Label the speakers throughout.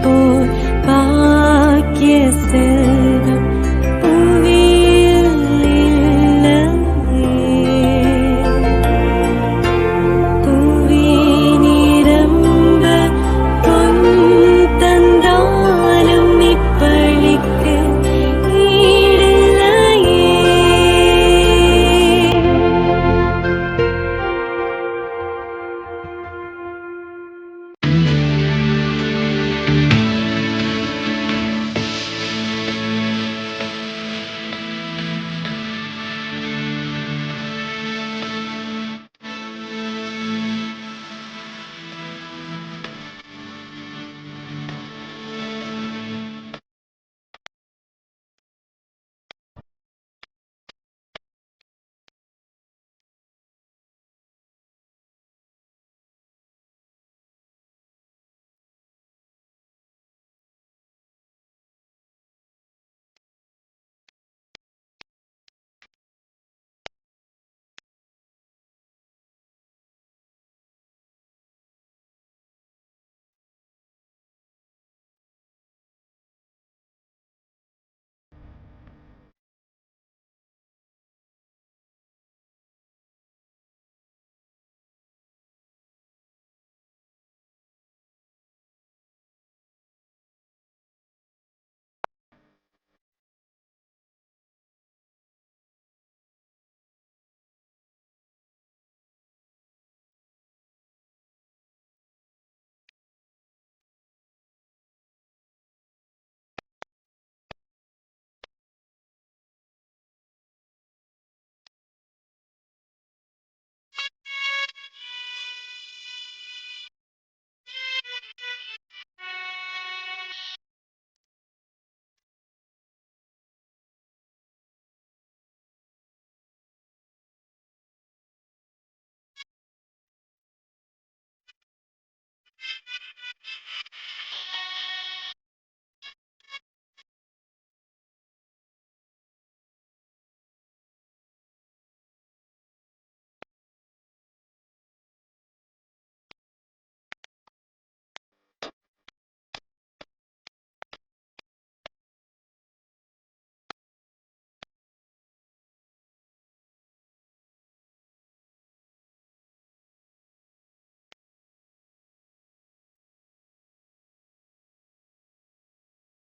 Speaker 1: போல் பாக்கிய செல்வம் புவியில் இல்லையே. புவி நிரம்ப பொன் தந்தாலும் இப்பழிக்கு ஈடில்லையே.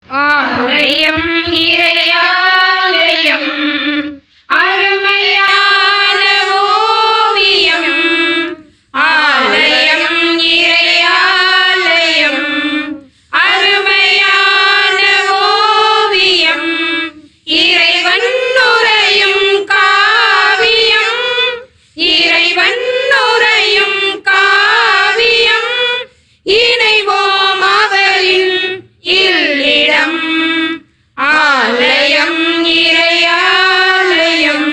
Speaker 2: ஆலயம் இறையாலயம் அருமையான ஓவியம். ஆலயம் இறையாலயம் அருமையான ஓவியம். இறைவன் நுரையும் காவியம். இறைவன் நுரையும் காவியம். இணைவோம் அவரின் இல்லிடம். ஆலயம் இறையாலயம்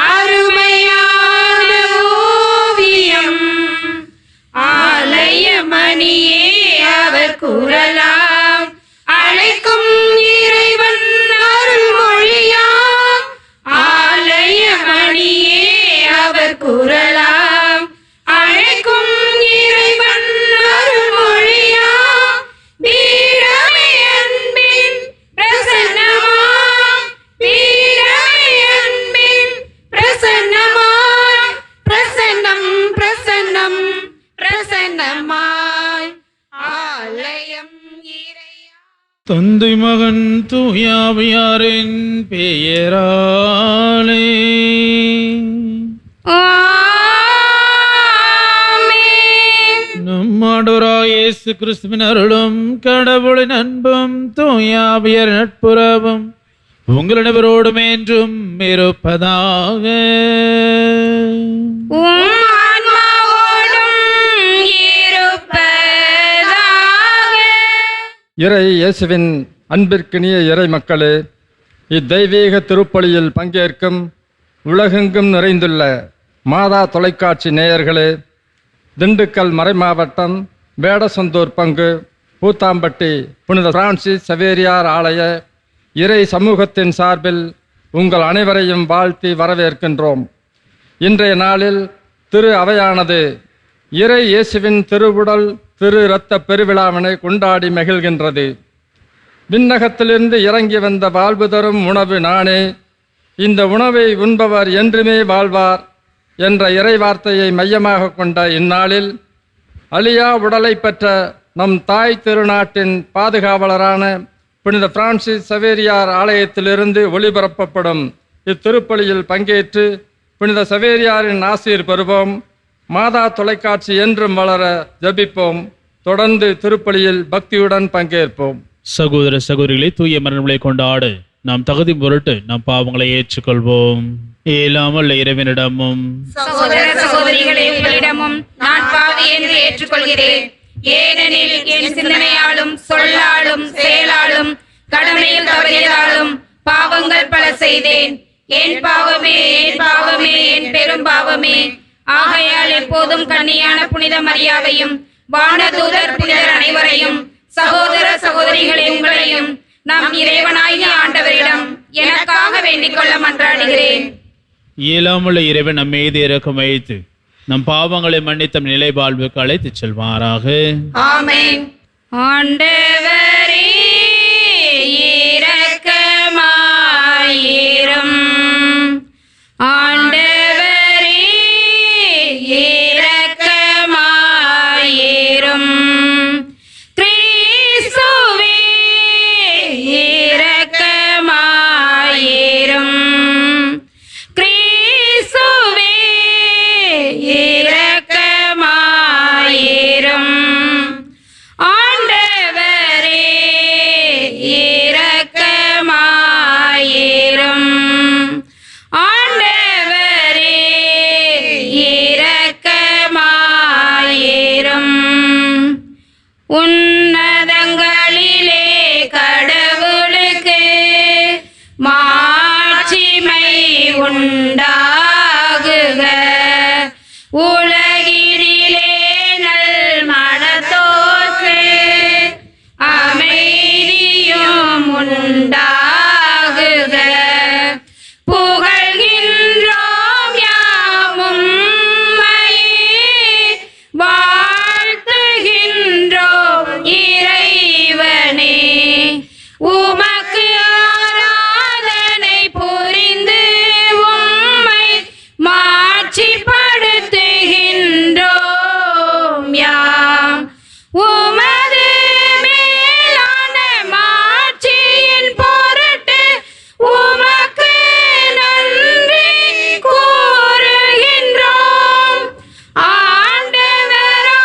Speaker 2: அருமையான ஓவியம். ஆலயமணியே அவர் குரலாம். அழைக்கும் இறைவன் அருள்மொழியாம். ஆலயமணியே அவர் குரலாம். அழைக்கும் இறைவன் அருள்மொழியாம். வீரமே அன்பின் பிரசன்னமாய். வீரமே அன்பின் பிரசன்னமாய். பிரசன்னம் பிரசன்னம் பிரசன்னமாய். ஆலயம் இறையா.
Speaker 3: தந்தை மகன் தூயாவியாரின் பெயராலே நம் ஆண்டவராகிய இயேசு கிறிஸ்துவின் அருளும் கடவுளின் அன்பும் தூயாவியர் நட்புறவும் உங்கள் அனைவரோடும் என்றும் இருப்பதாக.
Speaker 4: இறை இயேசுவின் அன்பிற்கினிய இறை மக்களே, இத்தெய்வீக திருப்பலியில் பங்கேற்கும் உலகெங்கும் நிறைந்துள்ள மாதா தொலைக்காட்சி நேயர்களே, திண்டுக்கல் மறைமாவட்டம் வேடசந்தூர் பங்கு பூத்தாம்பட்டி புனித பிரான்சிஸ் சவேரியார் ஆலய இறை சமூகத்தின் சார்பில் உங்கள் அனைவரையும் வாழ்த்தி வரவேற்கின்றோம். இன்றைய நாளில் திரு அவையானது இறை இயேசுவின் திருவுடல் திரு இரத்த பெருவிழாவினை கொண்டாடி மகிழ்கின்றது. விண்ணகத்திலிருந்து இறங்கி வந்த வாழ்வு தரும் உணவு நானே, இந்த உணவை உண்பவர் என்றுமே வாழ்வார் என்ற இறைவார்த்தையை மையமாக கொண்ட இந்நாளில் அழியா உடலை பெற்ற நம் தாய் திருநாட்டின் பாதுகாவலரான புனித பிரான்சிஸ் சவேரியார் ஆலயத்திலிருந்து ஒளிபரப்பப்படும் இத்திருப்பலியில் பங்கேற்று புனித சவேரியாரின் ஆசீர் பெறுவோம். மாதா தொலைக்காட்சி என்றும் வளர ஜபிப்போம். தொடர்ந்து திருப்பலியில் பக்தியுடன் பங்கேற்போம்.
Speaker 3: சகோதர சகோதரிகளை தூய மரணங்களை கொண்டாடு நாம் தகுதி பொருட்டு நம் பாவங்களை ஏற்றுக்கொள்வோம். இயலாமல் இறைவனிடமும்
Speaker 2: சகோதர சகோதரிகளே, உங்களிடமும் நான் பாவி என்று ஏற்றுக்கொள்கிறேன். ஏனெனில் என் சிந்தனையாலும் சொல்லாலும் செயலாலும் கடமையில் தவறியதாலும் பாவங்கள் பல செய்தேன். என் பாவமே, என் பாவமே, என் பெரும் பாவமே. ஆகையால் எப்போதும் கன்னியான புனித மரியாவையும் வானதூதர் புனிதர் அனைவரையும் சகோதர சகோதரிகளே உங்களையும் நம் இறைவனாகிய ஆண்டவரிடம் எனக்காக வேண்டிக் கொள்ள மன்றாடுகிறேன்.
Speaker 3: இயலாமல் இறைவன் நம் மீது இரக்கம் வைத்து நம் பாவங்களை மன்னித்த நிலை வாழ்வுக்கு அழைத்துச் செல்வாராக.
Speaker 2: ஆமென். ஆண்டவரே இரக்கமாயிரும். ஆண்டவரே இரக்கமாயிரும். கிறிஸ்துவே இரக்கமாயிரும். கிறிஸ்துவே இரக்கமாயிரும். ஆண்டவரே இரக்கமாயிரும். ஆண்டவரே இரக்கமாயிரும். உன்னதங்களிலே கடவுளுக்கு மாட்சிமை உண்டாகுக. உலகினிலே நல் மனத்தோர்க்கு அமைதியும் உண்டாகுக. புகழ்கின்றோம் யாமும் வாழ்த்துகின்றோம் இறைவனே. உமக்கு ஆராதனை புரிந்து உம்மை மாட்சிப்படுத்துகின்றோம் யாம். உமது மேலான மாட்சியின் பொருட்டு உமக்கு நன்றி கூறுகின்றோம். ஆண்டவராகிய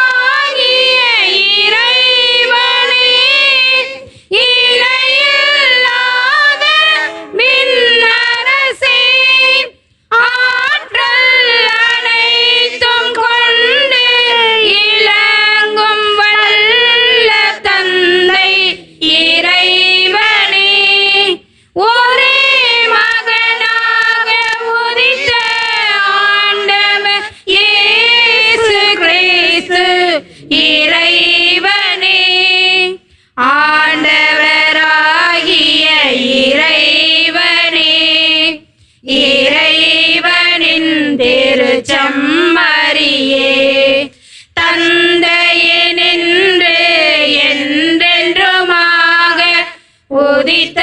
Speaker 2: இறைவனே, இணையில்லாத விண்ணரசே, ஆற்றல் அனைத்தும் கொண்டு இலங்கும் வல்ல தந்தை இறைவனே, ஒரே மகனாக உதித்த ஆண்டவர் இயேசு கிறிஸ்து இறைவனே, ஆண்டவராகிய இறைவனே, இறைவனின் திருச்சம்மரியே, தந்தையினின்று என்றென்றுமாக உதித்த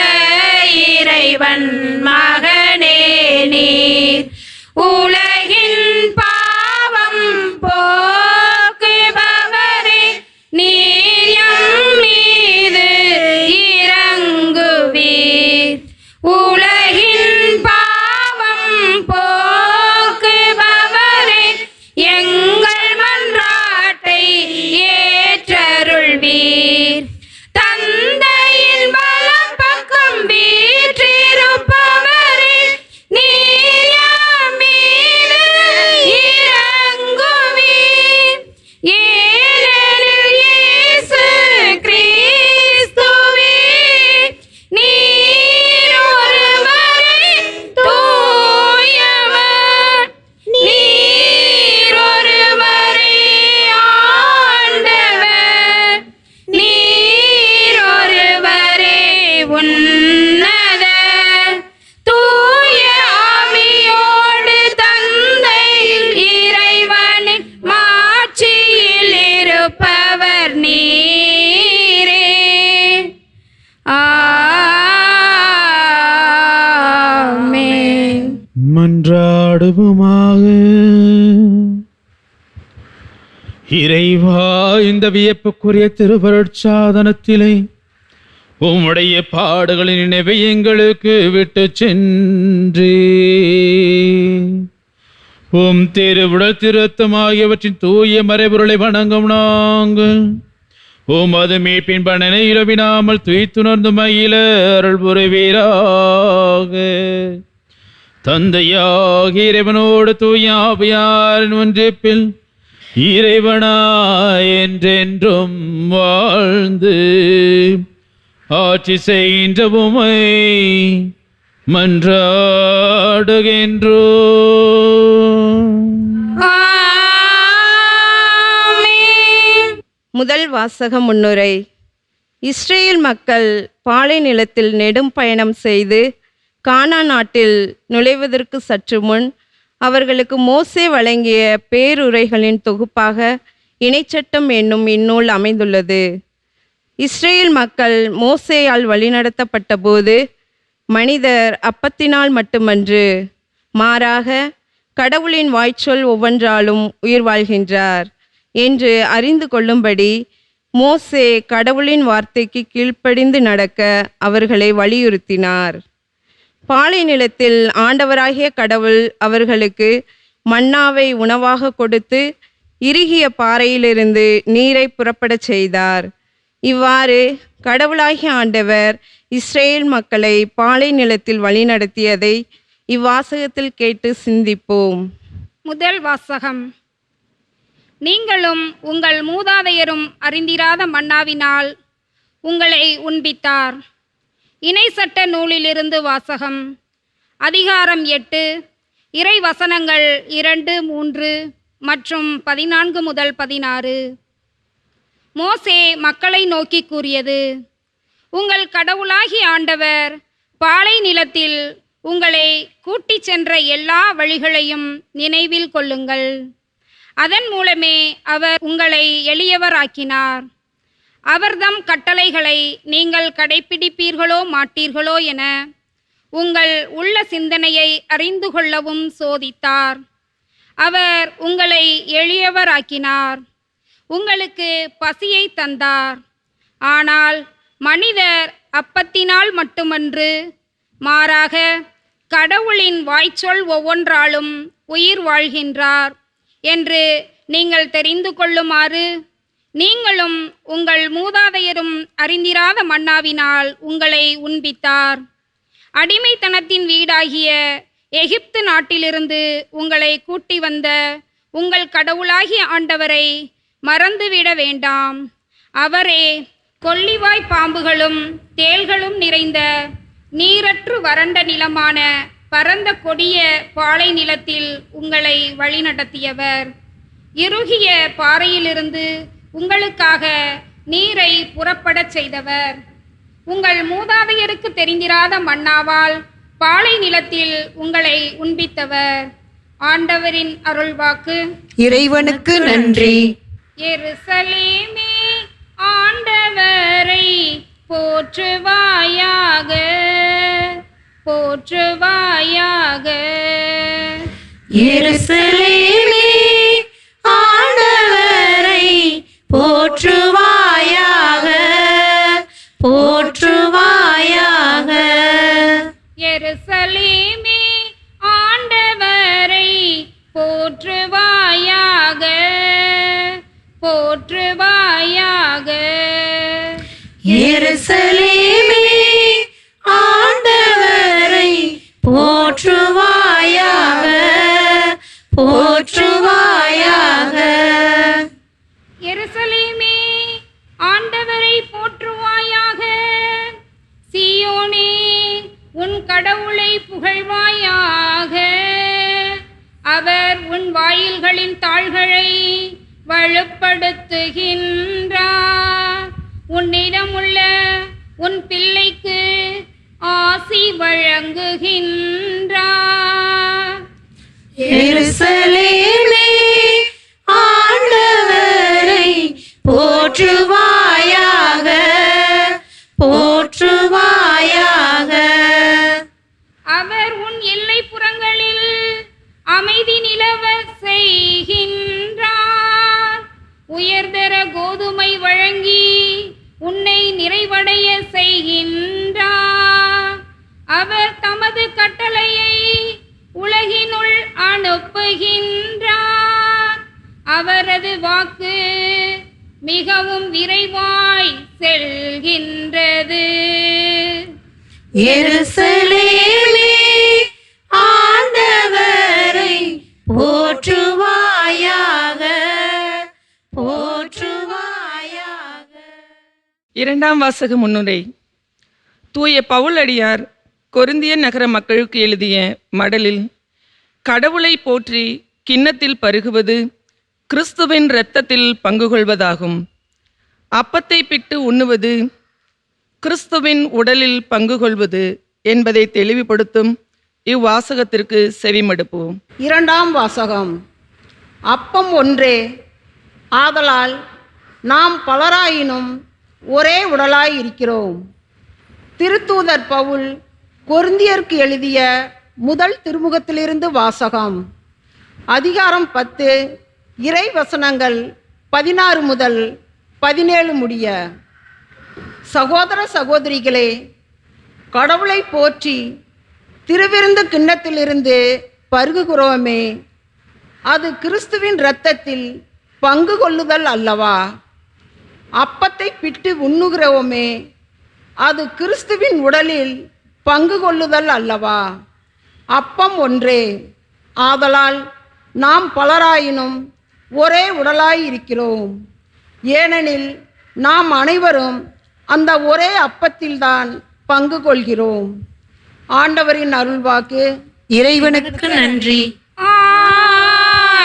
Speaker 2: இறைவன் மகனே நீர். உலகின் பாவம் போக்குபவரே, நீர் எம் மீது இரங்குவீர். உலகின் பாவம் போக்குபவரே, எங்கள் மன்றாட்டை ஏற்றருள்வீர். தந்தையின் வலப்பக்கம்
Speaker 3: இறைவா, இந்த வியப்புக்குரிய திருவருட்சாதனத்திலே உம்முடைய பாடுகளின் நினைவை எங்களுக்கு விட்டு சென்றே உம் திருவுடல் திருத்தம் ஆகியவற்றின் தூய மறைபொருளை வணங்கும் நாங்கள் உமது மீட்பின் பலனை இழவினாமல் துய்த்துணர்ந்து மகிழ அருள் புரிவீராக. தந்தையாகிய இறைவனோடு தூய ஆவியாரின் ஒன்றிப்பில் இறைவனாய் என்றென்றும் வாழ்ந்து ஆட்சி செய்கின்ற உம்மை மன்றாடுகின்றோம்.
Speaker 5: முதல் வாசக முன்னுரை. இஸ்ரேல் மக்கள் பாலை நிலத்தில் நெடும் பயணம் செய்து கானான் நாட்டில் நுழைவதற்கு சற்று முன் அவர்களுக்கு மோசே வழங்கிய பேருரைகளின் தொகுப்பாக இணைச்சட்டம் என்னும் இந்நூல் அமைந்துள்ளது. இஸ்ரேல் மக்கள் மோசேயால் வழிநடத்தப்பட்ட போது மனிதர் அப்பத்தினால் மட்டுமன்று, மாறாக கடவுளின் வாய்ச்சொல் ஒவ்வொன்றாலும் உயிர் வாழ்கின்றார் என்று அறிந்து கொள்ளும்படி மோசே கடவுளின் வார்த்தைக்கு கீழ்ப்படிந்து நடக்க அவர்களை வலியுறுத்தினார். பாலை நிலத்தில் ஆண்டவராகிய கடவுள் அவர்களுக்கு மன்னாவை உணவாக கொடுத்து இறுகிய பாறையிலிருந்து நீரை புறப்படச் செய்தார். இவ்வாறு கடவுளாகிய ஆண்டவர் இஸ்ரேல் மக்களை பாலை நிலத்தில் வழிநடத்தியதை இவ்வாசகத்தில் கேட்டு சிந்திப்போம்.
Speaker 2: முதல் வாசகம். நீங்களும் உங்கள் மூதாதையரும் அறிந்திராத மன்னாவினால் உங்களை உண்பித்தார். இணை சட்ட நூலிலிருந்து வாசகம். அதிகாரம் 8, இறை வசனங்கள் 2, 3 மற்றும் 14 முதல் 16. மோசே மக்களை நோக்கி கூறியது: உங்கள் கடவுளாகிய ஆண்டவர் பாலை நிலத்தில் உங்களை கூட்டிச் சென்ற எல்லா வழிகளையும் நினைவில் கொள்ளுங்கள். அதன் மூலமே அவர் உங்களை எளியவராக்கினார். அவர்தம் கட்டளைகளை நீங்கள் கடைப்பிடிப்பீர்களோ மாட்டீர்களோ என உங்கள் உள்ள சிந்தனையை அறிந்து கொள்ளவும் சோதித்தார். அவர் உங்களை எளியவராக்கினார். உங்களுக்கு பசியை தந்தார். ஆனால் மனிதர் அப்பத்தினால் மட்டுமன்று, மாறாக கடவுளின் வாய்ச்சொல் ஒவ்வொன்றாலும் உயிர் வாழ்கின்றார் என்று நீங்கள் தெரிந்து கொள்ளுமாறு நீங்களும் உங்கள் மூதாதையரும் அறிந்திராத மன்னாவினால் உங்களை உண்பித்தார். அடிமைத்தனத்தின் வீடாகிய எகிப்து நாட்டிலிருந்து உங்களை கூட்டி வந்த உங்கள் கடவுளாகிய ஆண்டவரை மறந்துவிட வேண்டாம். அவரே கொள்ளிவாய் பாம்புகளும் தேள்களும் நிறைந்த நீரற்று வறண்ட நிலமான பரந்த கொடிய பாலை நிலத்தில் உங்களை வழிநடத்தியவர். இறுகிய பாறையிலிருந்து உங்களுக்காக நீரை புறப்படச் செய்தவர். உங்கள் மூதாதையருக்கு தெரிந்திராத மன்னாவால் பாலை நிலத்தில் உங்களை உண்பித்தவர். ஆண்டவரின் அருள்வாக்கு.
Speaker 6: இறைவனுக்கு நன்றி.
Speaker 2: எருசலேமே ஆண்டவரை போற்றுவாயாக, போற்றுவாயாக.
Speaker 6: எருசலேமே ஆண்டவரை போற்றுவாயாக, போற்றுவாயாக.
Speaker 2: எருசலேமே ஆண்டவரை போற்றுவாயாக, போற்றுவாயாக.
Speaker 6: எருசலேமே ஆண்டவரை போற்றுவாயாக, போற்றுவாயாக.
Speaker 2: எருசலேமே ஆண்டவரை போற்றுவாயாக. சீயோனே உன் கடவுளை புகழ்வாயாக. அவர் உன் வாயில்களின் தாள்களை வலுப்படுத்துகின்றார். உன்னிடமுள்ள உன் பிள்ளைக்கு ஆசி வழங்குகின்றார்.
Speaker 6: எருசலேமே ஆண்டவரை போற்றுவாயாக, போற்றுவாயாக.
Speaker 2: அவர் உன் எல்லை புறங்களில் அமைதி நிலவ செய்கின்றார். உயர்தர கோதுமை வழங்கி உன்னை நிறைவடைய செய்கின்றார். அவர் தமது கட்டளையை உலகினுள் அனுப்புகின்றார். அவரது வாக்கு மிகவும் விரைவாய் செல்கின்றது.
Speaker 6: எருசலேமே ஆண்டவரை போற்றுவாயாக, போற்றுவாயாக.
Speaker 7: இரண்டாம் வாசக முன்னுரை. தூய பவுலடியார் கொரிந்திய நகர மக்களுக்கு எழுதிய மடலில் கடவுளை போற்றி கிண்ணத்தில் பருகுவது கிறிஸ்துவின் இரத்தத்தில் பங்கு கொள்வதாகும். அப்பத்தை பிட்டு உண்ணுவது கிறிஸ்துவின் உடலில் பங்கு கொள்வது என்பதை தெளிவுபடுத்தும் இவ்வாசகத்திற்கு செவிமடுப்போம்.
Speaker 8: இரண்டாம் வாசகம். அப்பம் ஒன்றே, ஆதலால் நாம் பலராயினும் ஒரே உடலாய் இருக்கிறோம். திருத்தூதர் பவுல் கொரிந்தியருக்கு எழுதிய முதல் திருமுகத்திலிருந்து வாசகம். அதிகாரம் 10, இறை வசனங்கள் 16 முதல் 17 முடிய. சகோதர சகோதரிகளே, கடவுளை போற்றி திருவிருந்து கிண்ணத்திலிருந்து பருகுகிறோமே, அது கிறிஸ்துவின் இரத்தத்தில் பங்கு கொள்ளுதல் அல்லவா? அப்பத்தை பிட்டு உண்ணுகிறோமே, அது கிறிஸ்துவின் உடலில் பங்கு கொள்ளுதல் அல்லவா? அப்பம் ஒன்றே, ஆதலால் நாம் பலராயினும் ஒரே உடலாய் இருக்கிறோம். ஏனெனில் நாம் அனைவரும் அந்த ஒரே அப்பத்தில்தான் பங்கு கொள்கிறோம். ஆண்டவரின் அருள்வாக்கு.
Speaker 6: இறைவனுக்கு நன்றி.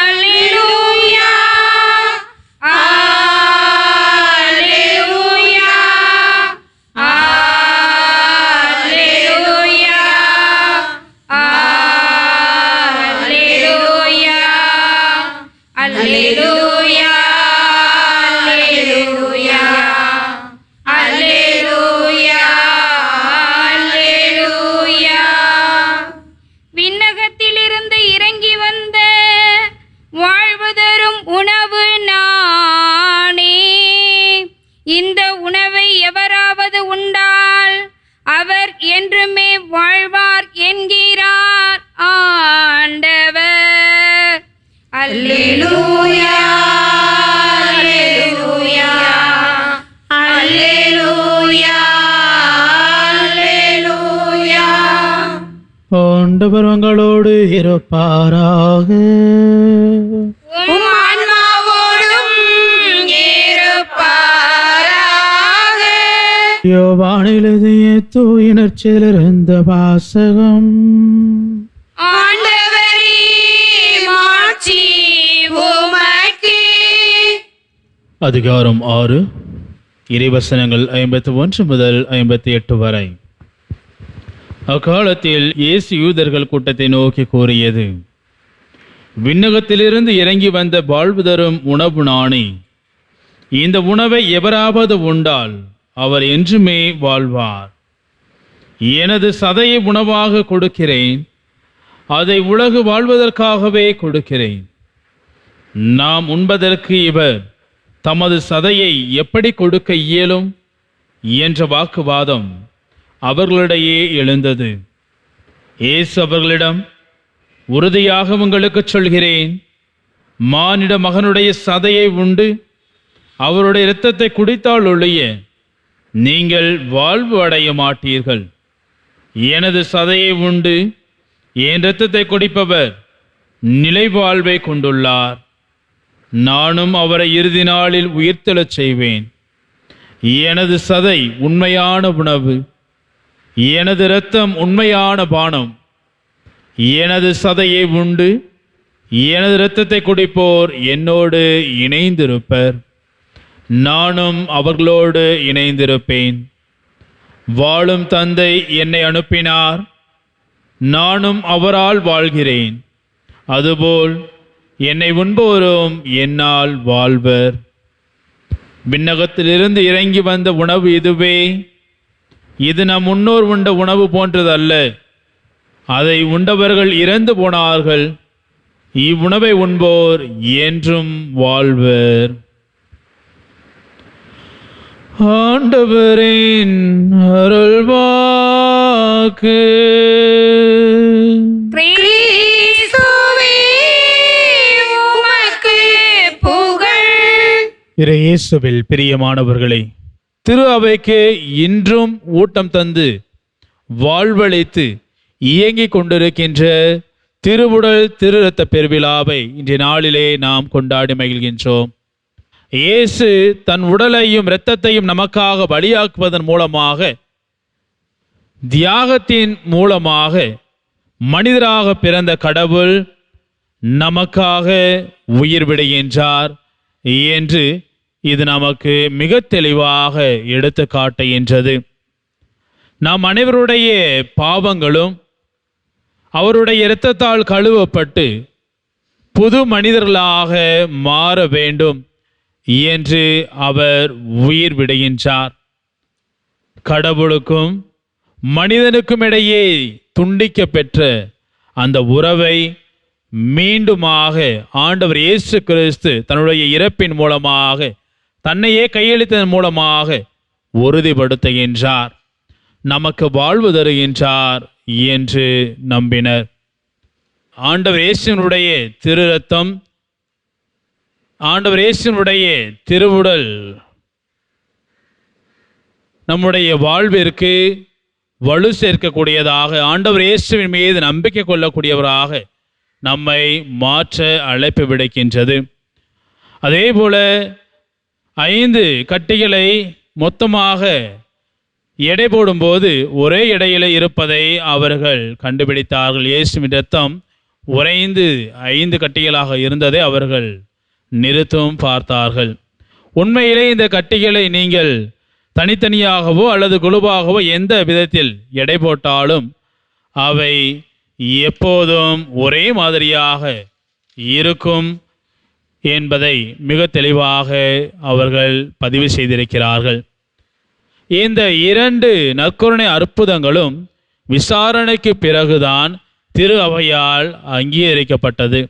Speaker 2: அல்லேலூயா, அல்லேலூயா, அல்லேலூயா, அல்லேலூயா, அல்லேலூயா, அல்லேலூயா, அல்லேலூயா, அல்லேலூயா. விண்ணகத்திலிருந்து இறங்கி வந்த வாழ்வு தரும் உணவு நானே. இந்த உணவை எவராவது உண்டால் அவர் என்றுமே வாழ்வார் என்கிறார் ஆண்டவர். அல்லேலூயா, அல்லேலூயா, அல்லேலூயா, அல்லேலூயா.
Speaker 3: ஆண்டவர் உங்களோடு இருப்பாராக.
Speaker 2: உம் ஆன்மாவோடும் இருப்பாராக.
Speaker 3: யோவானில் எழுதிய தூய நற்செய்தியிலிருந்து வாசகம்.
Speaker 2: ஆண்டவரே, மாட்சி உமக்கே.
Speaker 3: அதிகாரம் 6, இறைவசனங்கள் 51 முதல் 58 வரை. அக்காலத்தில் இயேசு யூதர்கள் கூட்டத்தை நோக்கி கூறியது, விண்ணகத்திலிருந்து இறங்கி வந்த வாழ்வு தரும் உணவு நானே. இந்த உணவை எவராவது உண்டால் அவர் என்றுமே வாழ்வார். எனது சதையை உணவாக கொடுக்கிறேன், அதை உலகு வாழ்வதற்காகவே கொடுக்கிறேன். நாம் உண்பதற்கு இவர் தமது சதையை எப்படி கொடுக்க இயலும் என்ற வாக்குவாதம் அவர்களிடையே எழுந்தது. இயேசு அவர்களிடம், உறுதியாக உங்களுக்கு சொல்கிறேன், மானிட மகனுடைய சதையை உண்டு அவருடைய இரத்தத்தை குடித்தால் ஒழிய நீங்கள் வாழ்வு அடைய மாட்டீர்கள். எனது சதையை உண்டு என் இரத்தத்தை குடிப்பவர் நிலை வாழ்வை கொண்டுள்ளார். நானும் அவரை இறுதி நாளில் உயிர்த்தெழச் செய்வேன். எனது சதை உண்மையான உணவு, எனது இரத்தம் உண்மையான பானம். எனது சதையை உண்டு எனது இரத்தத்தை குடிப்போர் என்னோடு இணைந்திருப்பர், நானும் அவர்களோடு இணைந்திருப்பேன். வாழும் தந்தை என்னை அனுப்பினார், நானும் அவரால் வாழ்கிறேன். அதுபோல் என்னை உண்போரும் என்னால் வாழ்வர். விண்ணகத்திலிருந்து இறங்கி வந்த உணவு இதுவே. இது நம் முன்னோர் உண்ட உணவு போன்றதல்ல. அதை உண்டவர்கள் இறந்து போனார்கள். இவ்வுணவை உண்போர் என்றும் வாழ்வர். ஆண்டவரின் அருள்வாக்கு.
Speaker 2: கிறிஸ்துவே உமக்கு புகழ்.
Speaker 3: இயேசுவில் பிரியமானவர்களே, திரு அவைக்கு இன்றும் ஊட்டம் தந்து வாழ்வளித்து இயங்கிக் கொண்டிருக்கின்ற திருவுடல் திரு இரத்த பெருவிழாவை இன்றைய நாளிலே நாம் கொண்டாடி மகிழ்கின்றோம். இயேசு தன் உடலையும் இரத்தத்தையும் நமக்காக பலியாக்குவதன் மூலமாக, தியாகத்தின் மூலமாக மனிதராக பிறந்த கடவுள் நமக்காக உயிர் விடுகின்றார் என்று இது நமக்கு மிக தெளிவாக எடுத்து காட்டுகின்றது. நாம் அனைவருடைய பாவங்களும் அவருடைய இரத்தத்தால் கழுவப்பட்டு புது மனிதர்களாக மாற வேண்டும் என்று அவர் உயிர் விடுகின்றார். கடவுளுக்கும் மனிதனுக்கும் இடையே துண்டிக்க பெற்ற அந்த உறவை மீண்டுமாக ஆண்டவர் இயேசு கிறிஸ்து தன்னுடைய இறப்பின் மூலமாக, தன்னையே கையளித்ததன் மூலமாக உறுதிப்படுத்துகின்றார், நமக்கு வாழ்வு தருகின்றார் என்று நம்பினர். ஆண்டவர் இயேசுவினுடைய திரு இரத்தம், ஆண்டவர் இயேசுவினுடைய திருவுடல் நம்முடைய வாழ்விற்கு வலு சேர்க்கக்கூடியதாக, ஆண்டவர் இயேசுவின் மீது நம்பிக்கை கொள்ளக்கூடியவராக நம்மை மாற்ற அழைப்பு விடுக்கின்றது. அதே போல 5 கட்டிகளை மொத்தமாக எடை போடும்போது ஒரே எடையில் இருப்பதை அவர்கள் கண்டுபிடித்தார்கள். இயேசுவின் இரத்தம் உறைந்து 5 கட்டிகளாக இருந்ததை அவர்கள் நிறுத்தவும் பார்த்தார்கள். உண்மையிலே இந்த கட்டிகளை நீங்கள் தனித்தனியாகவோ அல்லது குழுவாகவோ எந்த விதத்தில் எடை போட்டாலும் அவை எப்போதும் ஒரே மாதிரியாக இருக்கும் என்பதை மிக தெளிவாக அவர்கள் பதிவு செய்திருக்கிறார்கள். இந்த 2 நற்கருணை அற்புதங்களும் விசாரணைக்கு பிறகுதான் திரு அவையால் அங்கீகரிக்கப்பட்டது.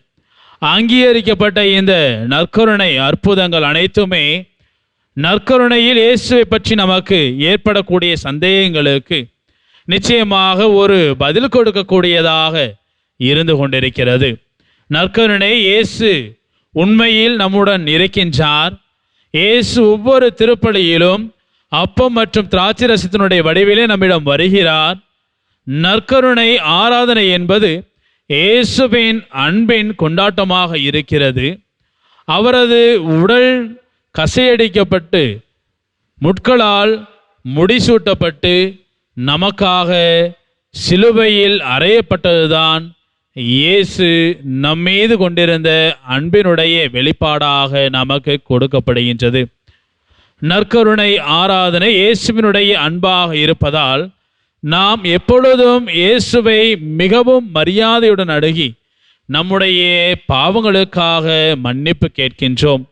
Speaker 3: அங்கீகரிக்கப்பட்ட இந்த நற்கருணை அற்புதங்கள் அனைத்துமே நற்கருணையில் இயேசுவை பற்றி நமக்கு ஏற்படக்கூடிய சந்தேகங்களுக்கு நிச்சயமாக ஒரு பதில் கொடுக்கக்கூடியதாக இருந்து கொண்டிருக்கிறது. நற்கருணை இயேசு உண்மையில் நம்முடன் இருக்கின்றார். இயேசு ஒவ்வொரு திருப்பலியிலும் அப்பம் மற்றும் திராட்சை ரசத்தினுடைய வடிவிலே நம்மிடம் வருகிறார். நற்கருணை ஆராதனை என்பது இயேசுவின் அன்பின் கொண்டாட்டமாக இருக்கிறது. அவரது உடல் கசையடிக்கப்பட்டு முட்களால் முடிசூட்டப்பட்டு நமக்காக சிலுவையில் அறையப்பட்டதுதான் இயேசு நம்மீது கொண்டிருந்த அன்பினுடைய வெளிப்பாடாக நமக்கு கொடுக்கப்படுகின்றது. நற்கருணை ஆராதனை இயேசுவினுடைய அன்பாக இருப்பதால் நாம் எப்பொழுதும் இயேசுவை மிகவும் மரியாதையுடன் அணுகி நம்முடைய பாவங்களுக்காக மன்னிப்பு கேட்கின்றோம்.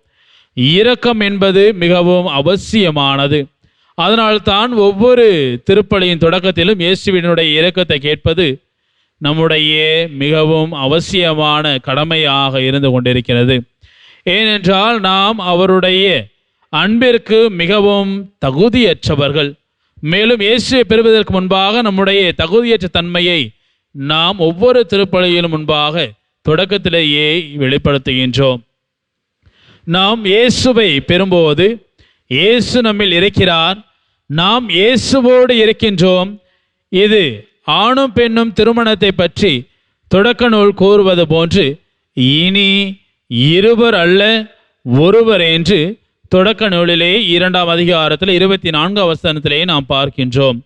Speaker 3: இரக்கம் என்பது மிகவும் அவசியமானது. அதனால்தான் ஒவ்வொரு திருப்பலியின் தொடக்கத்திலும் இயேசுவினுடைய இரக்கத்தை கேட்பது நம்முடைய மிகவும் அவசியமான கடமையாக இருந்து கொண்டிருக்கிறது. ஏனென்றால் நாம் அவருடைய அன்பிற்கு மிகவும் தகுதியற்றவர்கள். மேலும் இயேசுவை பெறுவதற்கு முன்பாக நம்முடைய தகுதியற்ற தன்மையை நாம் ஒவ்வொரு திருப்பலியிலும் முன்பாக தொடக்கத்திலேயே வெளிப்படுத்துகின்றோம். நாம் இயேசுவை பெறும்போது இயேசு நம்மில் இருக்கிறார், நாம் இயேசுவோடு இருக்கின்றோம். இது ஆணும் பெண்ணும் திருமணத்தை பற்றி தொடக்க நூல் கூறுவது போன்று இனி இருவர் அல்ல ஒருவர் என்று தொடக்க நூலிலே 2ஆம் அதிகாரத்தில் 24ஆம் வசனத்திலே நாம் பார்க்கின்றோம்.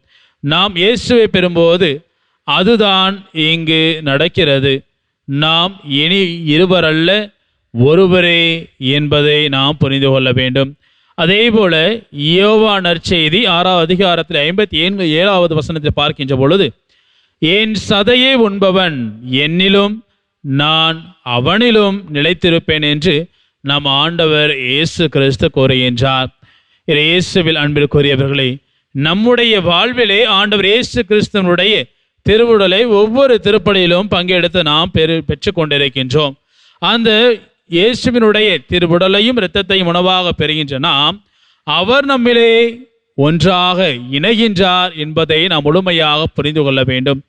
Speaker 3: நாம் இயேசுவை பெறும்போது அதுதான் இங்கு நடக்கிறது. நாம் இனி இருவர் அல்ல ஒருவரே என்பதை நாம் புரிந்து கொள்ள வேண்டும். அதே போல யோவான் நற்செய்தி 6ஆம் அதிகாரத்தில் 57ஆவது வசனத்தை பார்க்கின்ற பொழுது, என் சதையை உண்பவன் என்னிலும் நான் அவனிலும் நிலைத்திருப்பேன் என்று நம் ஆண்டவர் இயேசு கிறிஸ்து கூறுகின்றார். இயேசுவில் அன்பிற்குரியவர்களே, நம்முடைய வாழ்விலே ஆண்டவர் இயேசு கிறிஸ்துவனுடைய திருவுடலை ஒவ்வொரு திருப்பலியிலும் பங்கெடுத்து நாம் பெற்று கொண்டிருக்கின்றோம். அந்த இயேசுவினுடைய திருவுடலையும் இரத்தத்தையும் உணவாக பெறுகின்ற நாம் அவர் நம்மிலே ஒன்றாக இணைகின்றார் என்பதை நாம் முழுமையாக புரிந்து கொள்ள வேண்டும்.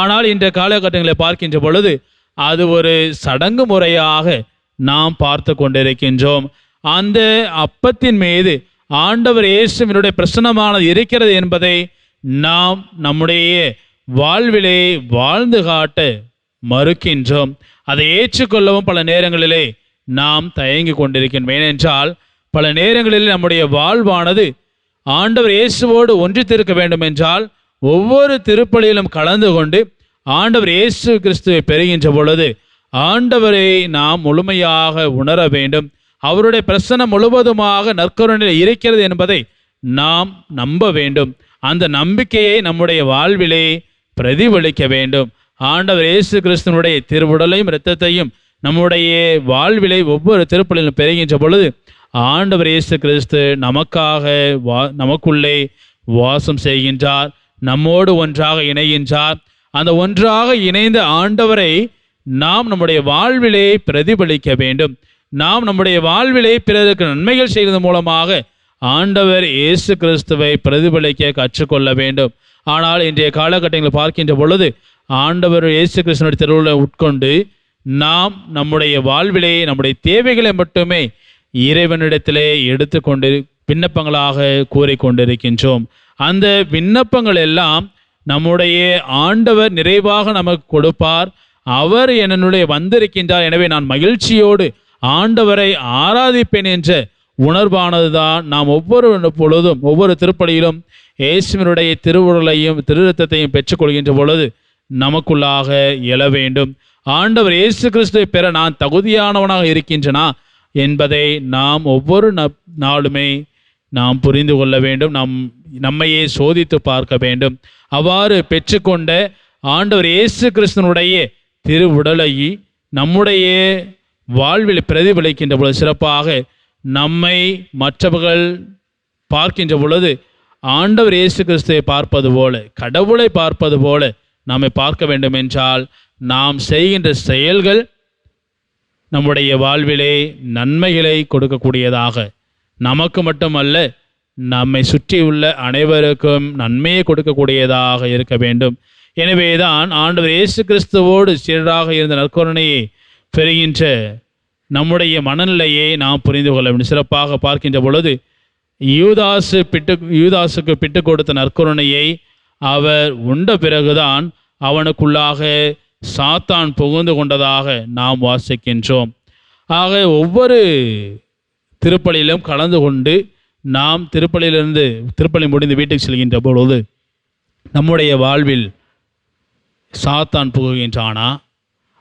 Speaker 3: ஆனால் இன்றைய காலகட்டங்களை பார்க்கின்ற பொழுது அது ஒரு சடங்கு முறையாக நாம் பார்த்து கொண்டிருக்கின்றோம். அந்த அப்பத்தின் மீது ஆண்டவர் இயேசுவினுடைய பிரசன்னமானது இருக்கிறது என்பதை நாம் நம்முடைய வாழ்விலே வாழ்ந்து காட்ட மறுக்கின்றோம். அதை ஏற்றுக்கொள்ளவும் பல நேரங்களிலே நாம் தயங்கி கொண்டிருக்கின்றோம். ஏனென்றால் பல நேரங்களில் நம்முடைய வாழ்வானது ஆண்டவர் இயேசுவோடு ஒன்றித்திருக்க வேண்டும் என்றால் ஒவ்வொரு திருப்பலியிலும் கலந்து கொண்டு ஆண்டவர் இயேசு கிறிஸ்துவை பெறுகின்ற பொழுது ஆண்டவரை நாம் முழுமையாக உணர வேண்டும். அவருடைய பிரசன்னம் முழுவதுமாக நற்கருணையில் இருக்கிறது என்பதை நாம் நம்ப வேண்டும். அந்த நம்பிக்கையை நம்முடைய வாழ்விலே பிரதிபலிக்க வேண்டும். ஆண்டவர் இயேசு கிறிஸ்துவனுடைய திருவுடலையும் இரத்தத்தையும் நம்முடைய வாழ்விலை ஒவ்வொரு திருப்பலிலும் பெறுகின்ற பொழுது ஆண்டவர் இயேசு கிறிஸ்து நமக்காக நமக்குள்ளே வாசம் செய்கின்றார், நம்மோடு ஒன்றாக இணைகின்றார். அந்த ஒன்றாக இணைந்த ஆண்டவரை நாம் நம்முடைய வாழ்விலே பிரதிபலிக்க வேண்டும். நாம் நம்முடைய வாழ்விலே பிறருக்கு நன்மைகள் செய்வதன் மூலமாக ஆண்டவர் இயேசு கிறிஸ்துவை பிரதிபலிக்க கற்றுக்கொள்ள வேண்டும். ஆனால் இன்றைய காலகட்டங்களில் பார்க்கின்ற பொழுது ஆண்டவர் இயேசு கிறிஸ்துவனுடைய திருவுள்ள உட்கொண்டு நாம் நம்முடைய வாழ்விலே நம்முடைய தேவைகளை மட்டுமே இறைவனிடத்திலே எடுத்துக்கொண்டு விண்ணப்பங்களாக கூறிக்கொண்டிருக்கின்றோம். அந்த விண்ணப்பங்கள் எல்லாம் நம்முடைய ஆண்டவர் நிறைவாக நமக்கு கொடுப்பார். அவர் என்னுடைய வந்திருக்கின்றார், எனவே நான் மகிழ்ச்சியோடு ஆண்டவரை ஆராதிப்பேன் என்ற உணர்வானதுதான் நாம் ஒவ்வொரு பொழுதும் ஒவ்வொரு திருப்பலியிலும் இயேசுவினுடைய திருவுடலையும் திருரத்தத்தையும் பெற்றுக்கொள்கின்ற பொழுது நமக்குள்ளாக எழ வேண்டும். ஆண்டவர் இயேசு கிறிஸ்துவை பெற நான் தகுதியானவனாக இருக்கின்றனா என்பதை நாம் ஒவ்வொரு நாளுமே நாம் புரிந்து கொள்ள வேண்டும். நம்மையே சோதித்து பார்க்க வேண்டும். அவ்வாறு பெற்றுக்கொண்ட ஆண்டவர் இயேசு கிறிஸ்துவனுடைய திருவுடலை நம்முடைய வாழ்வில் பிரதிபலிக்கின்ற பொழுது சிறப்பாக நம்மை மற்றவர்கள் பார்க்கின்ற பொழுது ஆண்டவர் இயேசு கிறிஸ்துவை பார்ப்பது போல, கடவுளை பார்ப்பது போல நம்மை பார்க்க வேண்டும் என்றால் நாம் செய்கின்ற செயல்கள் நம்முடைய வாழ்விலே நன்மைகளை கொடுக்கக்கூடியதாக, நமக்கு மட்டுமல்ல நம்மை சுற்றியுள்ள அனைவருக்கும் நன்மையை கொடுக்கக்கூடியதாக இருக்க வேண்டும். எனவேதான் ஆண்டவர் இயேசு கிறிஸ்துவோடு சீராக இருந்த நற்கருணையை பெறுகின்ற நம்முடைய மனநிலையை நாம் புரிந்து கொள்ள வேண்டும். சிறப்பாக பார்க்கின்ற பொழுது யூதாசுக்கு பிட்டு கொடுத்த நற்கருணையை அவர் உண்ட பிறகுதான் அவனுக்குள்ளாக சாத்தான் புகுந்து கொண்டதாக நாம் வாசிக்கின்றோம். ஆக ஒவ்வொரு திருப்பலியிலும் கலந்து கொண்டு நாம் திருப்பலி முடிந்து வீட்டுக்கு செல்கின்ற பொழுது நம்முடைய வாழ்வில் சாத்தான் புகுகின்றானா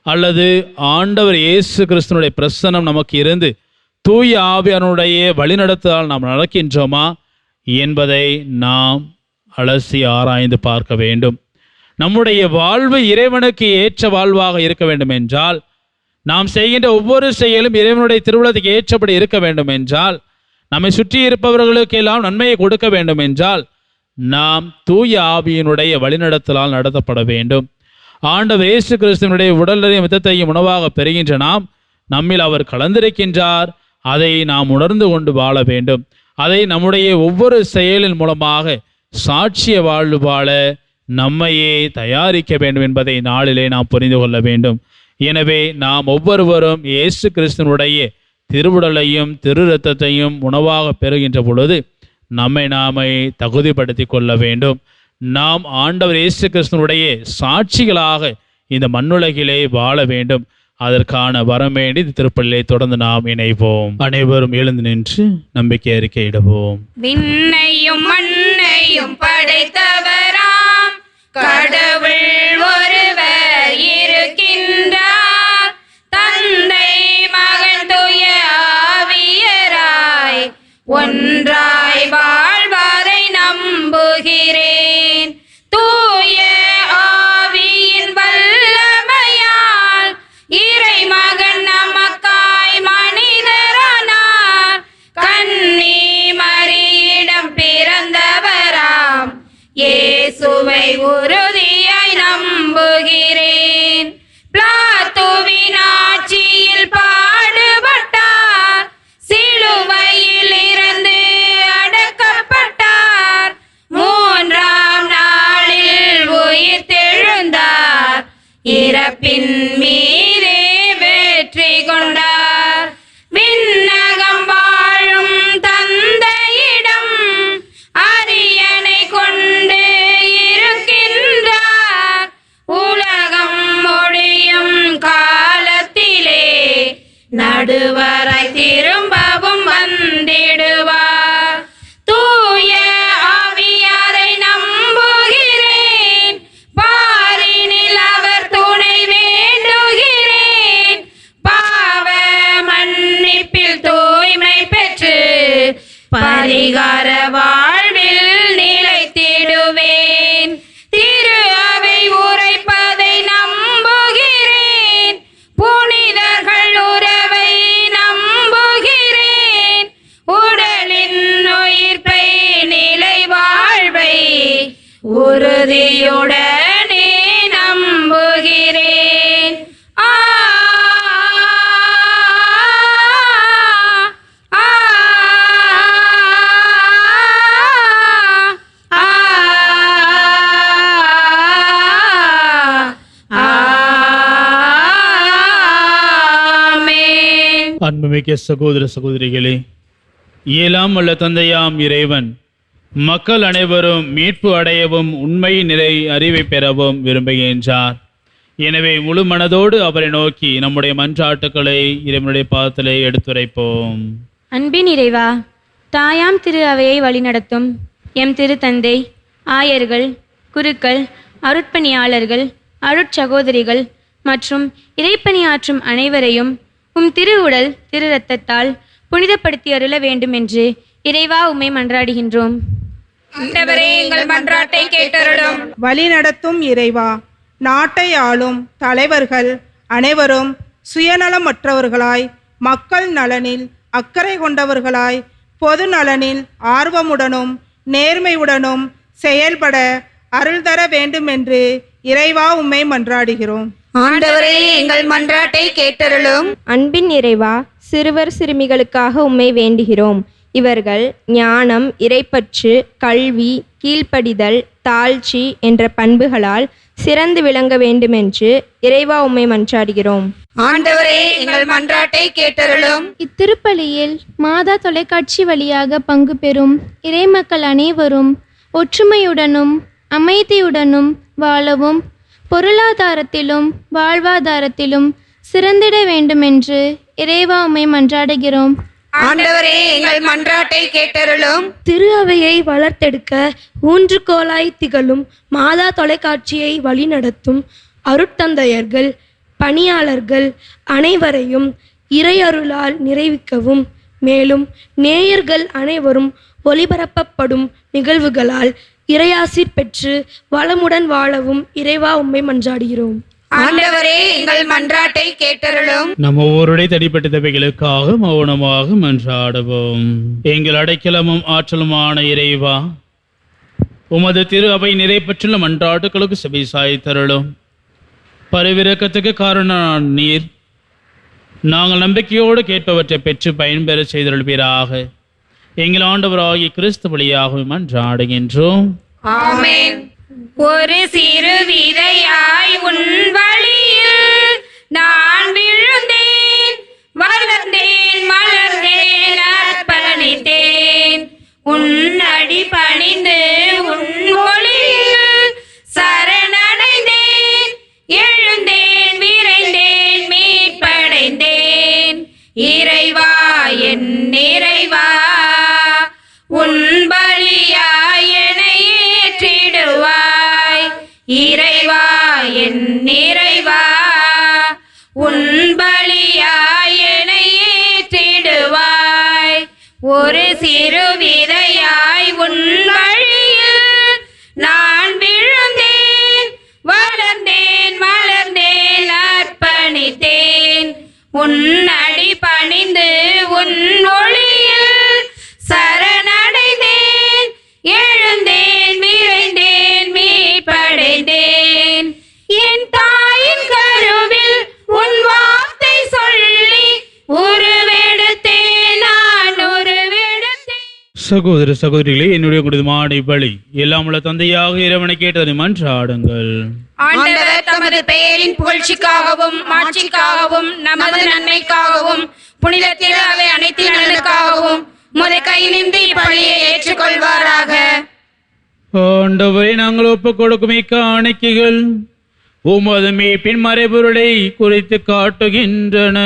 Speaker 3: அல்லது ஆண்டவர் இயேசு கிறிஸ்துவனுடைய பிரசன்னம் நமக்கு இருந்து தூய ஆவியானுடைய வழிநடத்தலால் நாம் நடக்கின்றோமா என்பதை நாம் அலசி ஆராய்ந்து பார்க்க வேண்டும். நம்முடைய வாழ்வு இறைவனுக்கு ஏற்ற வாழ்வாக இருக்க வேண்டும் என்றால், நாம் செய்கின்ற ஒவ்வொரு செயலும் இறைவனுடைய திருவுளத்துக்கு ஏற்றபடி இருக்க வேண்டும் என்றால், நம்மை சுற்றி இருப்பவர்களுக்கெல்லாம் நன்மையை கொடுக்க வேண்டும் என்றால் நாம் தூய ஆவியினுடைய வழிநடத்தலால் நடத்தப்பட வேண்டும். ஆண்டவர் இயேசு கிறிஸ்துவனுடைய உடலையும் இரத்தத்தையும் உணவாக பெறுகின்ற நாம் நம்மில் அவர் கலந்திருக்கின்றார். அதை நாம் உணர்ந்து கொண்டு வாழ வேண்டும். அதை நம்முடைய ஒவ்வொரு செயலின் மூலமாக சாட்சிய வாழ்வு வாழ நம்மையே தயாரிக்க வேண்டும் என்பதை நாளிலே நாம் புரிந்து கொள்ள வேண்டும். எனவே நாம் ஒவ்வொருவரும் இயேசு கிறிஸ்துவனுடைய திருவுடலையும் திரு இரத்தத்தையும் உணவாக பெறுகின்ற பொழுது நம்மை நாமே தகுதிப்படுத்தி கொள்ள வேண்டும். நாம் ஆண்டவர் இயேசு கிறிஸ்துவனுடைய சாட்சிகளாக இந்த மண்ணுலகிலே வாழ வேண்டும். அதற்கான வரம் வேண்டி திருப்பலியை தொடர்ந்து நாம் இணைவோம். அனைவரும் எழுந்து நின்று நம்பிக்கை அறிக்கையிடுவோம்.
Speaker 2: விண்ணையும் மண்ணையும் படைத்தவராம் கடவுள் ஒருவர் இருக்கின்றார். தந்தை மகன் தூய ஆவியராய் ஒன்றாய் வாழ்வதை நம்புகிறேன். தூய ஆவியின் வல்லமையால் இறை மகன் நமக்காய் மனிதரானார். கன்னி மரியிடம் பிறந்தவராம் இயேசுவை உறுதியாய் நம்புகிறேன். பிலாத்துவின் ஆட்சியில் பாடுபட்டார், சிலுவையில் இறந்து பிறப்பின் மீதே வெற்றி கொண்டார். விண்ணகம் வாழும் தந்தையிடம் அரியணை கொண்டு இருக்கின்றார். உலகம் முடியும் காலத்திலே நடுவராய் திரும்பவும் வந்திடுவார். தூய ஆவியாரை நம்புகிறேன், பாரினில் அவர் துணை வேண்டுகிறேன். பாவ மன்னிப்பில் தூய்மை பெற்று பரிகார வாழ்வில் நிலைத்திடுவேன். திரு அவை உரைப்பதை நம்புகிறேன், புனிதர்கள் உறவை நம்புகிறேன். உடலின் உயிர்ப்பை நிலை வாழ்வை உறுதியுடனே நம்புகிறேன். ஆ ஆ ஆ ஆமென்.
Speaker 3: அன்புமிக்க சகோதர சகோதரிகளே, இயலாம் உள்ள தந்தையாம் இறைவன் மக்கள் அனைவரும் மீட்பு அடையவும் உண்மை நிறை அறிவை பெறவும் விரும்புகின்றார். எனவே முழு மனதோடு அவரை நோக்கி நம்முடைய மன்றாட்டுக்களை இறைவனுடைய பாதத்திலே எடுத்துரைப்போம்.
Speaker 9: அன்பின் இறைவா, தாயாம் திரு அவையை வழிநடத்தும் எம் திருத்தந்தை, ஆயர்கள், குருக்கள், அருட்பணியாளர்கள், அருட்சகோதரிகள் மற்றும் இறைப்பணியாற்றும் அனைவரையும் உம் திரு உடல் திரு இரத்தத்தால் புனிதப்படுத்தி அருள வேண்டும் என்று இறைவா உம்மை மன்றாடுகின்றோம்.
Speaker 2: ஆண்டவரே, எங்கள் மன்றாட்டை கேட்டருளும்.
Speaker 8: வழிநடத்தும் இறைவா, நாட்டை ஆளும் தலைவர்கள் அனைவரும் சுயநலமற்றவர்களாய், மக்கள் நலனில் அக்கறை கொண்டவர்களாய், பொது நலனில் ஆர்வமுடனும் நேர்மையுடனும் செயல்பட அருள் தர வேண்டும் என்று இறைவா உம்மை மன்றாடுகிறோம்.
Speaker 2: ஆண்டவரே, எங்கள் மன்றாட்டை கேட்டருளும்.
Speaker 5: அன்பின் இறைவா, சிறுவர் சிறுமிகளுக்காக உம்மை வேண்டுகிறோம். இவர்கள் ஞானம், இறைப்பற்று, கல்வி, கீழ்ப்படிதல், தாழ்ச்சி என்ற பண்புகளால் சிறந்து விளங்க வேண்டுமென்று இறைவா உம்மை மன்றாடுகிறோம்.
Speaker 2: ஆண்டவரே, எங்கள் மன்றாட்டை கேட்டருளும்.
Speaker 9: இத்திருப்பலியில் மாதா தொலைக்காட்சி வழியாக பங்கு பெறும் இறைமக்கள் அனைவரும் ஒற்றுமையுடனும் அமைதியுடனும் வாழவும் பொருளாதாரத்திலும் வாழ்வாதாரத்திலும் சிறந்திட வேண்டுமென்று இறைவா உம்மை மன்றாடுகிறோம்.
Speaker 2: ஆண்டவரே, எங்கள் மன்றாட்டை கேட்டருளும்.
Speaker 9: திரு அவையை வளர்த்தெடுக்க ஊன்றுகோலாய் திகழும் மாதா தொலைக்காட்சியை வழிநடத்தும் அருட்தந்தையர்கள், பணியாளர்கள் அனைவரையும் இறையருளால் நிறைவிக்கவும், மேலும் நேயர்கள் அனைவரும் ஒளிபரப்பப்படும் நிகழ்வுகளால் இறையாசிர் பெற்று வளமுடன் வாழவும் இறைவா உம்மை மன்றாடுகிறோம்.
Speaker 2: ஆண்டவரே, எங்கள் மன்றாட்டை கேட்டருளும்.
Speaker 3: நம்ம ஒவ்வொருடைய தனிப்பட்ட தேவைகளுக்காக மௌனமாக மன்றாடுவோம். எங்கள் அடைக்கலமும் ஆற்றலுமான இறைவா, உமது திரு அவை நிறை பெற்றுள்ள மன்றாட்டுகளுக்கு செவி சாய்த்தருளும். பரிவிரக்கத்துக்கு காரணம் நீர். நாங்கள் நம்பிக்கையோடு கேட்பவற்றை பெற்று பயன்பெற செய்தருள்வீராக. எங்கள் ஆண்டவராகிய கிறிஸ்து வழியாக மன்றாடுகின்றோம்.
Speaker 2: ஆமென். ஒரு சிறு விதையாய் உன் வழியில் நான் விழுந்தேன், வளர்ந்தேன், மலர்ந்தேன், அர்ப்பணித்தேன். உன் அடி பணிந்து உன் ஒளியில் சரணடைந்தேன், எழுந்தேன், விரைந்தேன், மீட்படைந்தேன். இறைவா, என் இறைவா, உன் பலியாய் என்னை ஏற்றிடுவாய். இறைவா, என் இறைவா, உன் பலியாய் என்னை ஏற்றிடுவாய். ஒரு சிறு விதையாய் உன் வழியில் நான் விழுந்தேன், வளர்ந்தேன், மலர்ந்தேன், அர்ப்பணித்தேன். உன் அடி பணிந்து உன் ஒளியில் சரணடைந்தேன், எழுந்தேன், விரைந்தேன், மீட்படைந்தேன்.
Speaker 3: சகோதர சகோதரிகளே, என்னுடைய குடும்பமான பலி எல்லாம் உள்ள தந்தையாக இறைவனை கேட்டதை மன்றாடுங்கள்.
Speaker 2: ஆண்டவர் தமது பெயரின் புகழ்ச்சிக்காகவும் மாட்சிக்காகவும் நமது நன்மைக்காகவும் புனிதத்தில் அவை அனைத்து நலனுக்காகவும் உமது கையிலிருந்து இப்பலியை ஏற்றுக்கொள்வாராக.
Speaker 3: ஆண்டவரை நாங்கள் ஒப்புக் கொடுக்கும் இக்காணிக்கைகள் உமது மீட்பின் மறைபொருளை குறித்து காட்டுகின்றன.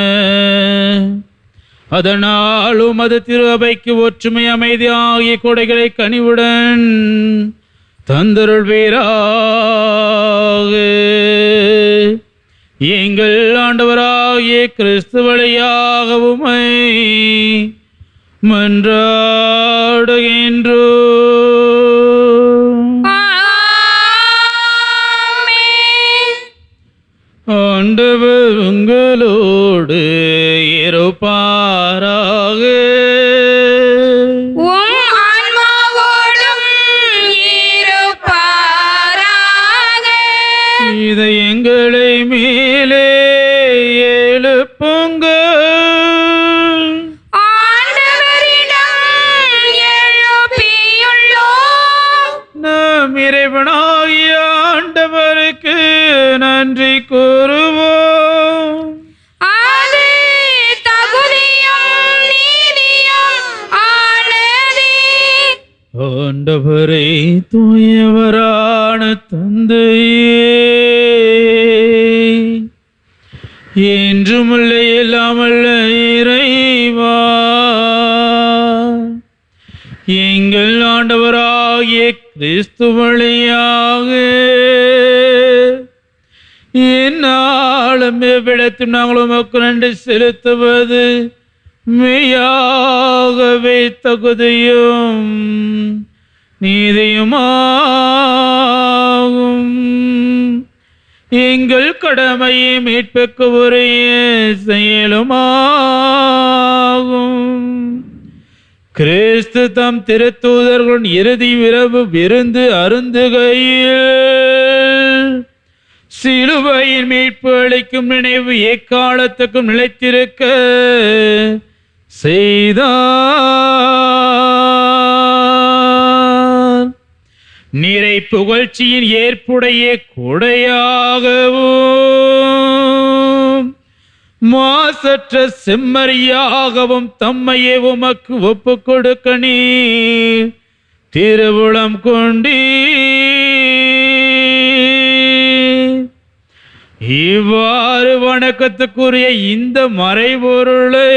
Speaker 3: அதனால் உமது திரு அவைக்கு ஒற்றுமை அமைதி ஆகிய கொடைகளை கனிவுடன் தந்தருள்வீராக. எங்கள் ஆண்டவராகிய கிறிஸ்து வழியாக உம்மை மன்றாடுகின்றோம். ஆண்டவர் உங்களோடு இருப்பாராக.
Speaker 2: உம் ஆன்மாவோடும் இருப்பாராக.
Speaker 3: இதை எங்களை மேலே எழுப்புங்கள்.
Speaker 2: ஆண்டவரிடம் எழுப்பியுள்ளோம்.
Speaker 3: நம் இறைவனாகிய ஆண்டவருக்கு நன்றி கூறுவோம்.
Speaker 2: அது தகுதியும் நீதியும் ஆனதே.
Speaker 3: ஆண்டவரே, தூயவரான தந்தையே, என்றுமுள்ள இல்லாமல்ல இறைவா, எங்கள் ஆண்டவராகிய கிறிஸ்து வழியாக என்னாலும் எவ்விடத்தில் நாங்கள் உமக்கு நன்றி செலுத்துவது மெய்யாகவே தகுதியும் நீதியுமாகும். எங்கள் கடமையை மீட்புக்கு உரிய செயலுமாகும். கிறிஸ்து தம் திருத்தூதர்களுடன் இறுதி இரவு விருந்து அருந்துகையில் சிலுவையின் மீட்பு அளிக்கும் நினைவு எக்காலத்துக்கும் நிலைத்திருக்க செய்தார். நிறை புகழ்ச்சியின் ஏற்புடைய கொடையாகவும் மாசற்ற செம்மறியாகவும் தம்மையே உமக்கு ஒப்பு கொடுக்க நீர் திருவுளம் கொண்டீர். இவ்வாறு வணக்கத்துக்குரிய இந்த மறைபொருளை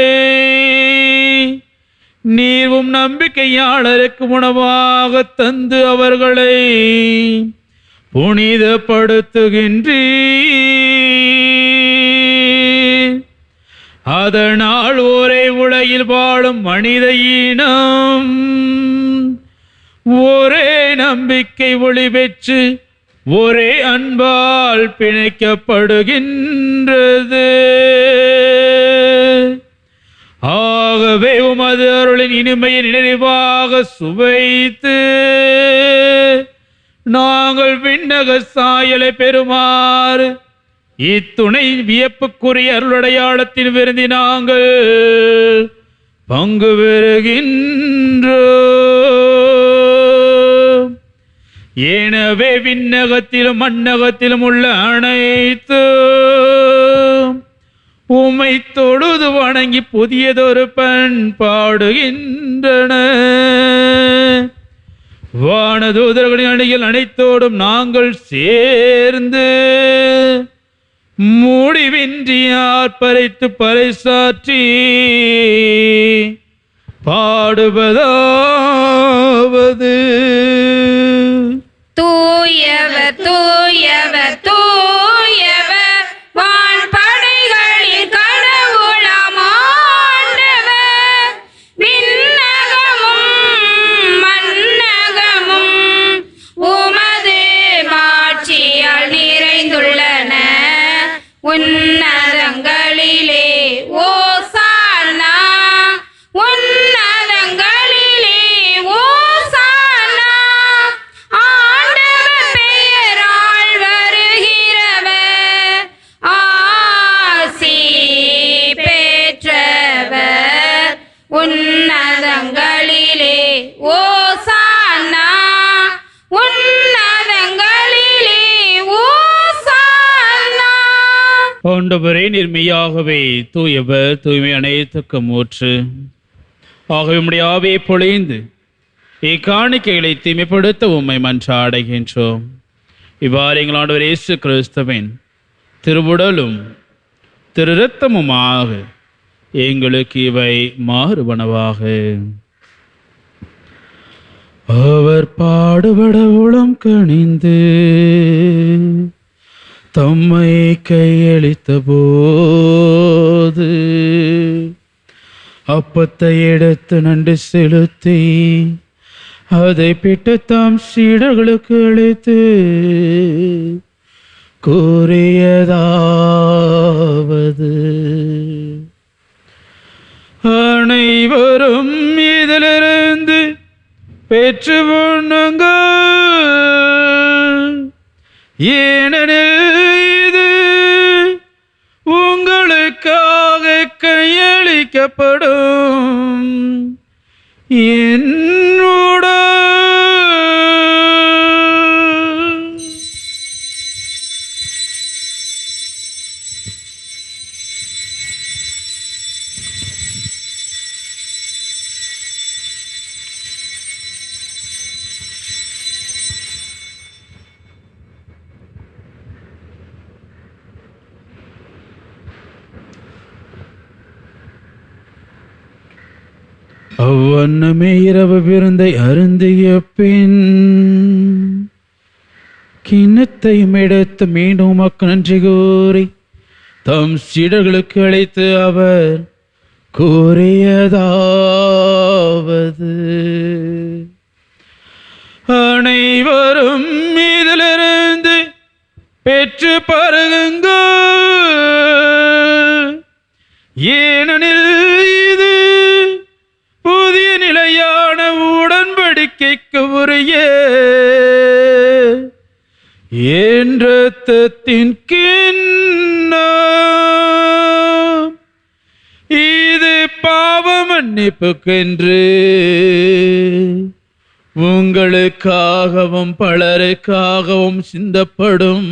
Speaker 3: நீவும் நம்பிக்கையாளருக்கு உணவாக தந்து அவர்களை புனிதப்படுத்துகின்றீர். அதனால் ஒரே உலகில் வாழும் மனித இனம் ஒரே நம்பிக்கை ஒளி பெற்று ஒரே அன்பால் பிணைக்கப்படுகின்றது. ஆகவே உமது அருளின் இனிமையை நிறைவாக சுவைத்து நாங்கள் விண்ணக சாயலை பெறுமாறு இத்துணை வியப்புக்குரிய அருளடையாளத்தின் விருந்தி நாங்கள் பங்கு பெறுகின்றோம். எனவே விண்ணகத்திலும் மண்ணகத்திலும் உள்ள அனைத்து உம்மை தொழுது வணங்கி புதியதொரு பண்பாடுகின்றன. வானதூதர்களின் அணிகள் அனைத்தோடும் நாங்கள் சேர்ந்து முடிவின்றி ஆர்ப்பரித்து பறைசாற்றி பாடுவதாவது:
Speaker 2: தூயவர் தூயவர் தூயவர் வான்படைகளின் கடவுளாம் ஆண்டவர். விண்ணகமும் மண்ணகமும் உமது மாட்சியால் நிறைந்துள்ளன. உன்னதங்களிலே ஓசானா, உன்னதங்களிலே ஓசானா. ஆண்டவர் பெயரால் வருகிறவர் ஆசி பெற்றவர். உன்னதங்களிலே
Speaker 3: ஆண்டவரே, நிர்மையாகவே தூயவர், தூய்மை அனைத்துக்கும் ஊற்று. ஆகவே உம்முடைய ஆவியை பொழிந்து இக்காணிக்கைகளை தூய்மைப்படுத்த உம்மை மன்றாடுகின்றோம். இவ்வாறு எங்கள் ஆண்டவர் இயேசு கிறிஸ்துவின் திருவுடலும் திரு இரத்தமுமாக எங்களுக்கு இவை மாறுபனவாக. அவர் பாடுபட உளம் கனிந்து தம்மை கையளித்த போது அப்பத்தை எடுத்து நன்றி செலுத்தி அதை பிட்டு தாம் சீடர்களுக்கு அளித்து கூறியதாவது: அனைவரும் இதிலிருந்து பெற்று உண்ணுங்கள், ஏனெனில் இது உங்களுக்காக கையளிக்கப்படும் என் உடல். அவ்வண்ணமே இரவு விருந்தை அருந்திய பின் கிண்ணத்தையும் எடுத்து மீண்டும் உமக்கு நன்றி கூறி தம் சீடர்களுக்கு அழைத்து அவர் கூறியதாவது: அனைவரும் இதிலிருந்து பெற்று பருகுங்கள், ஏனெனில் இது புதிய நிலையான உடன்படிக்கைக்கு உரிய என் இரத்தத்தின் கிண்ணம். இது பாவ மன்னிப்புக்கென்று உங்களுக்காகவும் பலருக்காகவும் சிந்தப்படும்.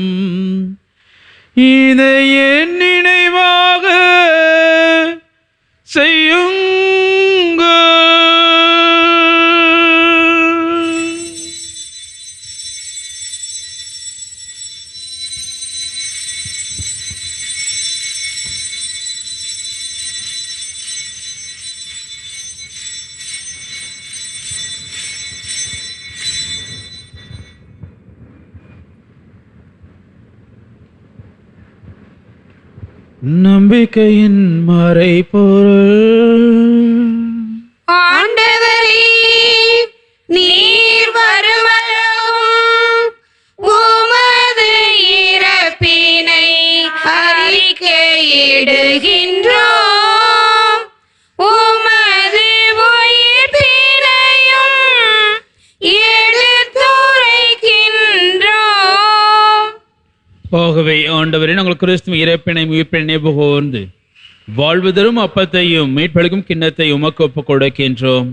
Speaker 3: இதை என் நினைவாக செய்யுங்கள். நம்பிக்கையின் மறைபொருள்.
Speaker 6: ஆண்டவரே, நீர் வருமளவும் உமது இறப்பினை அறிக்கையிடுகின்றோம், உமது உயிர்ப்பினையும் எடுத்துரைக்கின்றோம்.
Speaker 3: ஆகவே ஆண்டவரே, நாங்கள் கிறிஸ்துவின் இறப்பினை உயிர்ப்பினை நினைவுகூர்ந்து வாழ்வு தரும் அப்பத்தையும் மீட்பளிக்கும் கிண்ணத்தை உமக்கு ஒப்புக் கொடுக்கின்றோம்.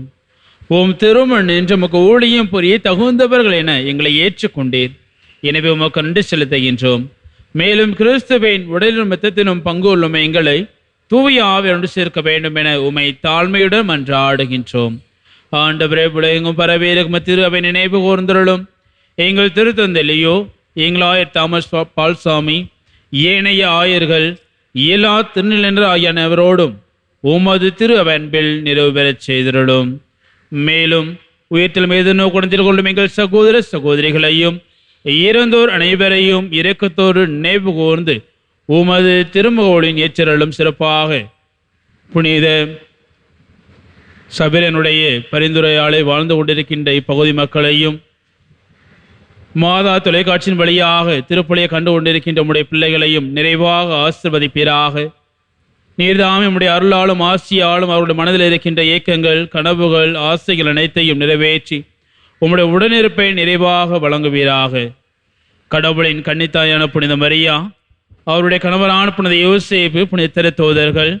Speaker 3: உம் திருமண் என்று உமக்கு ஊழியம் புரிய தகுந்தவர்கள் என எங்களை ஏற்றுக்கொண்டீர். எனவே உமக்கு நன்றி செலுத்துகின்றோம். மேலும் கிறிஸ்துவின் உடலிலும் இரத்தத்திலும் பங்கு உள்ளும் எங்களை தூய ஆவியோடு சேர்க்க வேண்டும் என உமை தாழ்மையுடன் மன்றாடுகின்றோம். ஆண்டவரே, உலகெங்கும் பரவியிருக்கும் திரு அவை நினைவு கூர்ந்தருளும். எங்கள் திருத்தந்தை லியோ, எங்கள் ஆயர் தாமஸ் பால்சாமி, ஏனைய ஆயர்கள், எல்லா திருநிலன்ற ஆகிய அனைவரோடும் உமது திரு அன்பில் நிறைவு பெறச் செய்திருளும். மேலும் உயிர்த்தல் மீது நோக்குடன் கொள்ளும் எங்கள் சகோதர சகோதரிகளையும் இறந்தோர் அனைவரையும் இரக்கத்தோடு நினைவு கூர்ந்து உமது திருமுகோளின் ஏற்றலும் சிறப்பாக புனித சபையினுடைய பரிந்துரையாளை வாழ்ந்து கொண்டிருக்கின்ற இப்பகுதி மக்களையும் மாதா தொலைக்காட்சியின் வழியாக திருப்பலியை கண்டு கொண்டிருக்கின்ற உம்முடைய பிள்ளைகளையும் நிறைவாக ஆசீர்வதிப்பீராக. நீர்தாமே உம்முடைய அருளாலும் ஆசியாலும் அவருடைய மனதில் இருக்கின்ற ஏக்கங்கள், கனவுகள், ஆசைகள் அனைத்தையும் நிறைவேற்றி உம்முடைய உடனிருப்பை நிறைவாக வழங்குவீராக. கடவுளின் கன்னித்தாயான புனித மரியா, அவருடைய கணவரான புனித யோசேப்பு, புனித திருத்தூதர்கள்,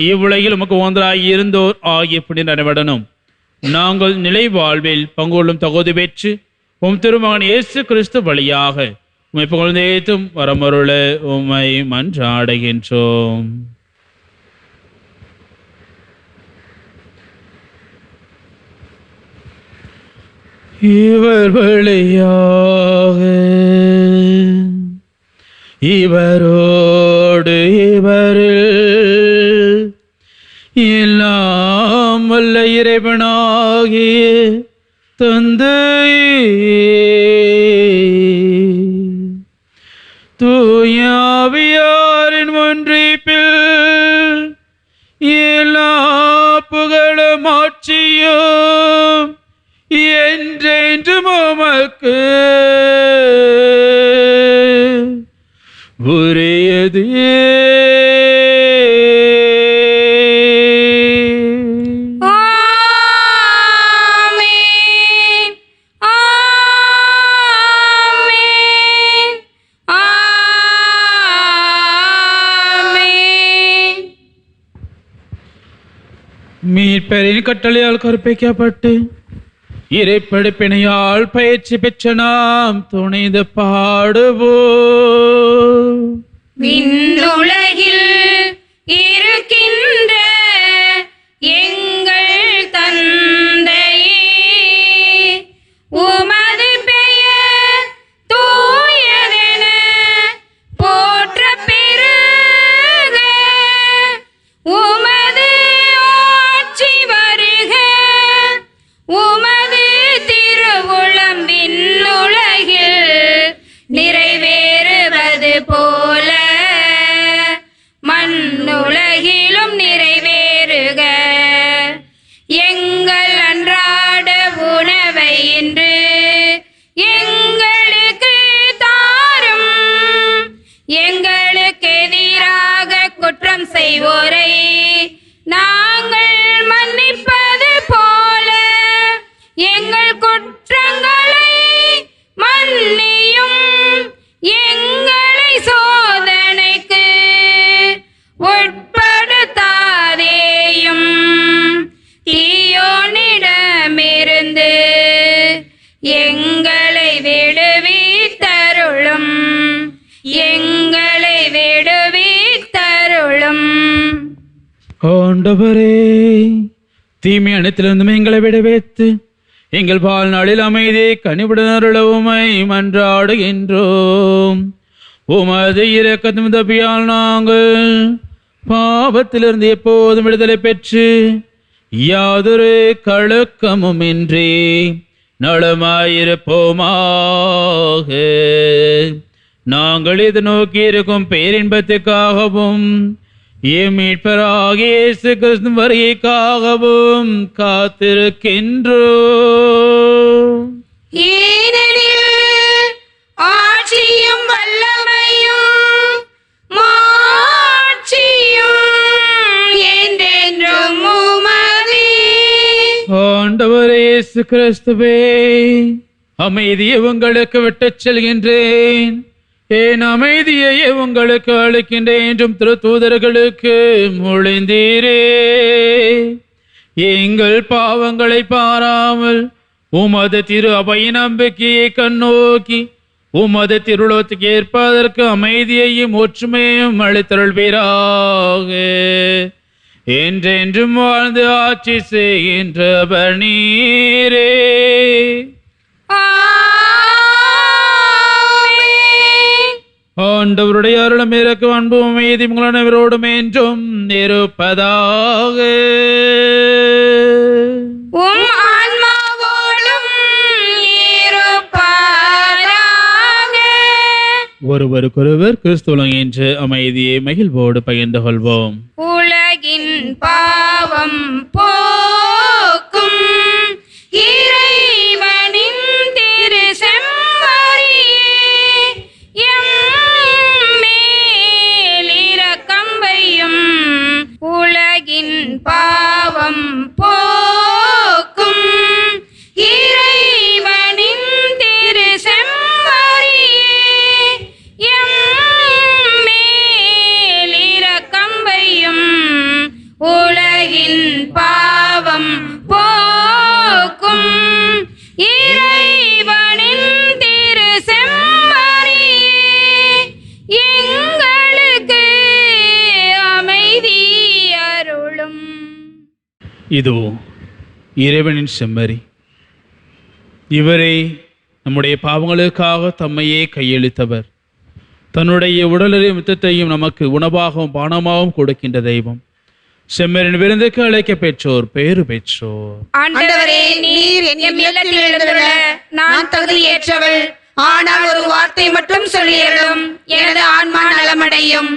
Speaker 3: இவ்வுலகில் உமக்கு ஒன்றாகி இருந்தோர் ஆகிய புனித அனைவருடனும் நாங்கள் நிலை வாழ்வில் பங்கொள்ளும் தகுதி பெற்று உம் திருமகன் இயேசு கிறிஸ்து வழியாக உம்மை புகழ்ந்தேத்தும் வரமருள உம்மை மன்றாடுகின்றோம். இவர் வழியாக இவரோடு இவரில் எல்லாம் வல்ல இறைவனாகிய தந்தையே தூயாவியாரின் ஒன்றிப்பில் எல்லா புகழும் ஆட்சியும் என்றென்றும் உமக்கு உரியது.
Speaker 6: ஆமென். ஆமென். ஆமென்.
Speaker 3: மீட்பரின் கட்டளையால் கற்பிக்கப்பட்டு இறைப்படிப்பினையால் பயிற்சி பெற்ற நாம் துணிந்து பாடுவோம்.
Speaker 6: விண்ணுலகில் இருக்கின்ற எங்கள் தந்தையே, உமது பெயர் தூயதென போற்ற பெருக, உமது ஆட்சி வருக, உமது திருவுளம் விண்ணுலகில் நிறைவேறுவது போல மண்ணுலகிலும் நிறைவேறுக. எங்கள் அன்றாட உணவை இன்று எங்களுக்கு தாரும். எங்களுக்கு எதிராக குற்றம் செய்வோரை நாங்கள் மன்னிப்பது போல எங்கள் குற்றங்களை மன்னியும். எங்களை சோதனைக்கு உட்படுத்தாதேயும், தீயோனிடமிருந்து எங்களை விடுவித்தருளும். எங்களை விடுவித்தருளும்.
Speaker 3: ஆண்டவரே, தீமை அனைத்திலிருந்தும் எங்களை விடுவித்து எங்கள் வாழ்நாளில் அமைதியை கனிவுடன் அருள உம்மை மன்றாடுகின்றோம். உமது இரக்கத்தின் உதவியால் நாங்கள் பாவத்திலிருந்து எப்போதும் விடுதலை பெற்று யாதொரு கலக்கமும் இன்றி நலமாயிருப்போமாக. நாங்கள் இது நோக்கி இருக்கும் பேரின்பத்துக்காகவும் மீட்பராகிய இயேசு கிறிஸ்து வருகைக்காகவும் காத்திருக்கின்றோம்.
Speaker 6: ஏனெனில் ஆட்சியும் வல்லமையும் மாட்சியும் என்றென்றும் உமதே.
Speaker 3: ஆண்டவரே இயேசு கிறிஸ்துவே, அமைதியை உங்களுக்கு விட்டுச் செல்கின்றேன், என் அமைதியை உங்களுக்கு அளிக்கின்றேன் என்றும் திருத்தூதர்களுக்கு மொழிந்தீரே. எங்கள் பாவங்களை பாராமல் உமது திரு அபய நம்பிக்கையை கண்ணோக்கி உமது திருவுளத்துக்கு ஏற்பதற்கு அமைதியையும் ஒற்றுமையும் அளித்தருள்வீராக. என்றென்றும் வாழ்ந்து ஆட்சி செய்கின்றவர் நீரே. ஆண்டவருடைய அருளும் இறக்கும் அன்பும் அமைதியும் உங்கள் அனைவரோடும் என்றும் இருப்பதாக.
Speaker 6: உம் ஆன்மாவோடும் இருப்பதாக.
Speaker 3: ஒருவருக்கொருவர் கிறிஸ்துவ என்ற அமைதியை மகிழ்வோடு பகிர்ந்து கொள்வோம்.
Speaker 6: உலகின் பாவம் போக்கும் இறைவனின் திரு செம்மறியே, எம்மேல் இரக்கம் வையும். உலகின் பாவம் போக்கும் இறைவனின் திரு செம்மறியே, எம்மேல் இரக்கம் வையும். உலகின்
Speaker 3: இதோ இறைவனின் செம்மறி. இவரே நம்முடைய பாவங்களுக்காக தம்மையே கையளித்தவர். தன்னுடைய உடலையும் யுத்தத்தையும் நமக்கு உணவாகவும் பானமாகவும் கொடுக்கின்ற தெய்வம். செம்மறின் விருந்துக்கு அழைக்க பெற்றோர் பேறு பெற்றோர்.
Speaker 2: ஆண்டவரே, நீர் என் இல்லத்தில் எழுந்துள்ள நான் தகுதியேற்றவள். ஆனால் ஒரு வார்த்தை மட்டும் சொல்லியலும் எனது ஆன்மா நலமடையும்.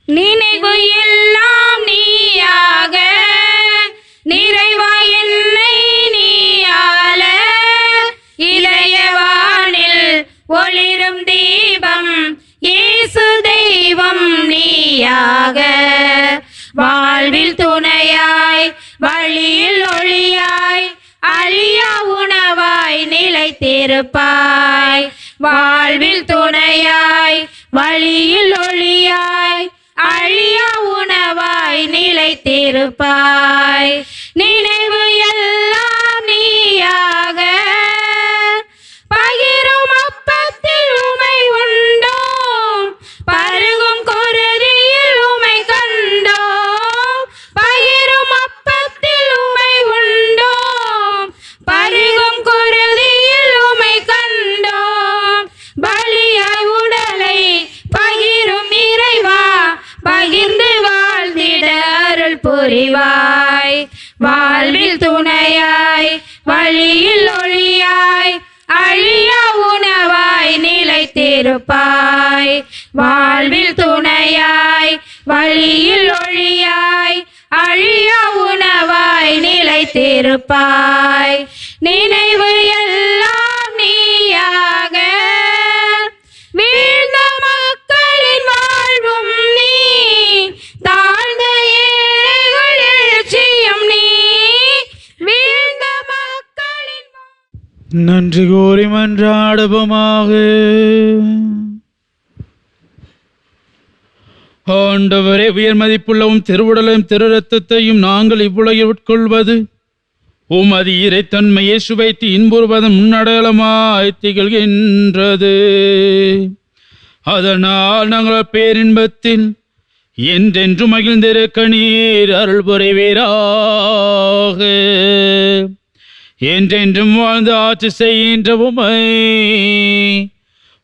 Speaker 6: நினைவு எல்லாம் நீயாக நிறைவா என்னை நீயால இளையவானில் ஒளிரும் தீபம் இயேசு தெய்வம் நீயாக வாழ்வில் துணையாய் வழியில் ஒளியாய் அழியா உணவாய் நிலைத்திருப்பாய். வாழ்வில் துணையாய் வழியில் ஒளியாய் அழியா உணவாய் நிலைத்திருப்பாய். நினைவு எல்லாம் நீயாக பகிரும் அப்பத்தில் உமை உண்டோம் பருகும் குருதியில் உமை கண்டோம். பகிரும் அப்பத்தில் உமை உண்டோம் பருகும் குருதியில் உமை கண்டோம். பலியாய் உடலை பகிரும் இறைவா பகிர்ந்து வாழ்ந்திட அருள் புரிவாய். வாழ்வில் துணையாய் வழியில் ஒளியாய் அழியா உணவாய் நிலைத்திருப்பாய். வாழ்வில் துணையாய் வழியில் ஒளியாய் அழியா உணவாய் நிலைத்திருப்பாய். நினைவு எல்லாம் நீயாக வீழ்ந்த மக்களின் வாழ்வும் நீ தாழ்ந்த ஏழைகள் எழுச்சியும் நீ வீழ்ந்த மக்களின்
Speaker 3: நன்றி கூறி மன்றாடுவோமாக. ஆண்டவரே, உயர் மதிப்புள்ளவும் திருவுடலையும் திரு ரத்தத்தையும் நாங்கள் இவ்வுலகில் உட்கொள்வது உமது இறைத்தன்மையை சுவைத்து இன்புறுவதன் முன்னடையாளமாய் திகழ்கின்றது. அதனால் நாங்கள் பேரின்பத்தில் என்றென்று மகிழ்ந்திருக்க நீர் அருள் புரிவீராக. என்றென்றும் வாழ்ந்து ஆட்சி செய்கின்ற உமை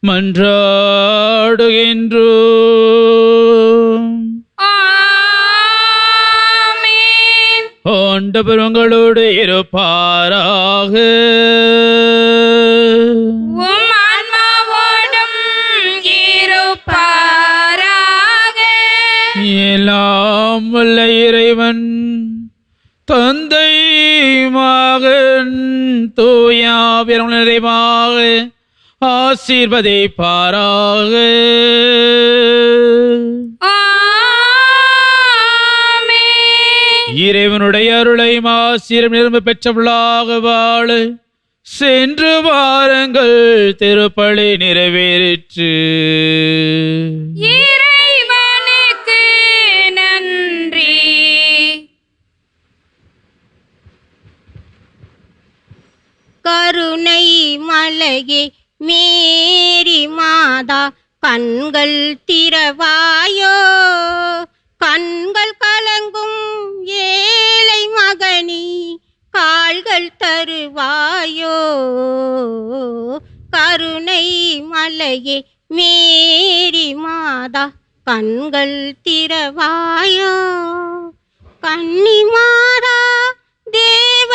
Speaker 3: மன்றாடுகின்றோம்.
Speaker 6: ஆமென்.
Speaker 3: ஆண்டவர் உங்களோடு இருப்பாராக.
Speaker 6: உம் ஆன்மாவோடும் இருப்பாராக.
Speaker 3: எல்லாம் வல்ல இறைவன் தந்தை மகன் தூயாவின் நிறைவாக ஆசீர்வதிப்பாராக.
Speaker 6: ஆமென்.
Speaker 3: இறைவனுடைய அருளையும் ஆசீர்வாதம் நிரம்ப பெற்றவளாக வாழ சென்று வாருங்கள். திருப்பலி நிறைவேறிற்று.
Speaker 6: இறைவனுக்கு நன்றி.
Speaker 10: கருணை மலையே மேரி மாதா கண்கள் திறவாயோ. கண்கள் கலங்கும் ஏழை மகனி கால்கள் தருவாயோ. கருணை மலையே மேரி மாதா கண்கள் திறவாயோ. கன்னிமாரா தேவ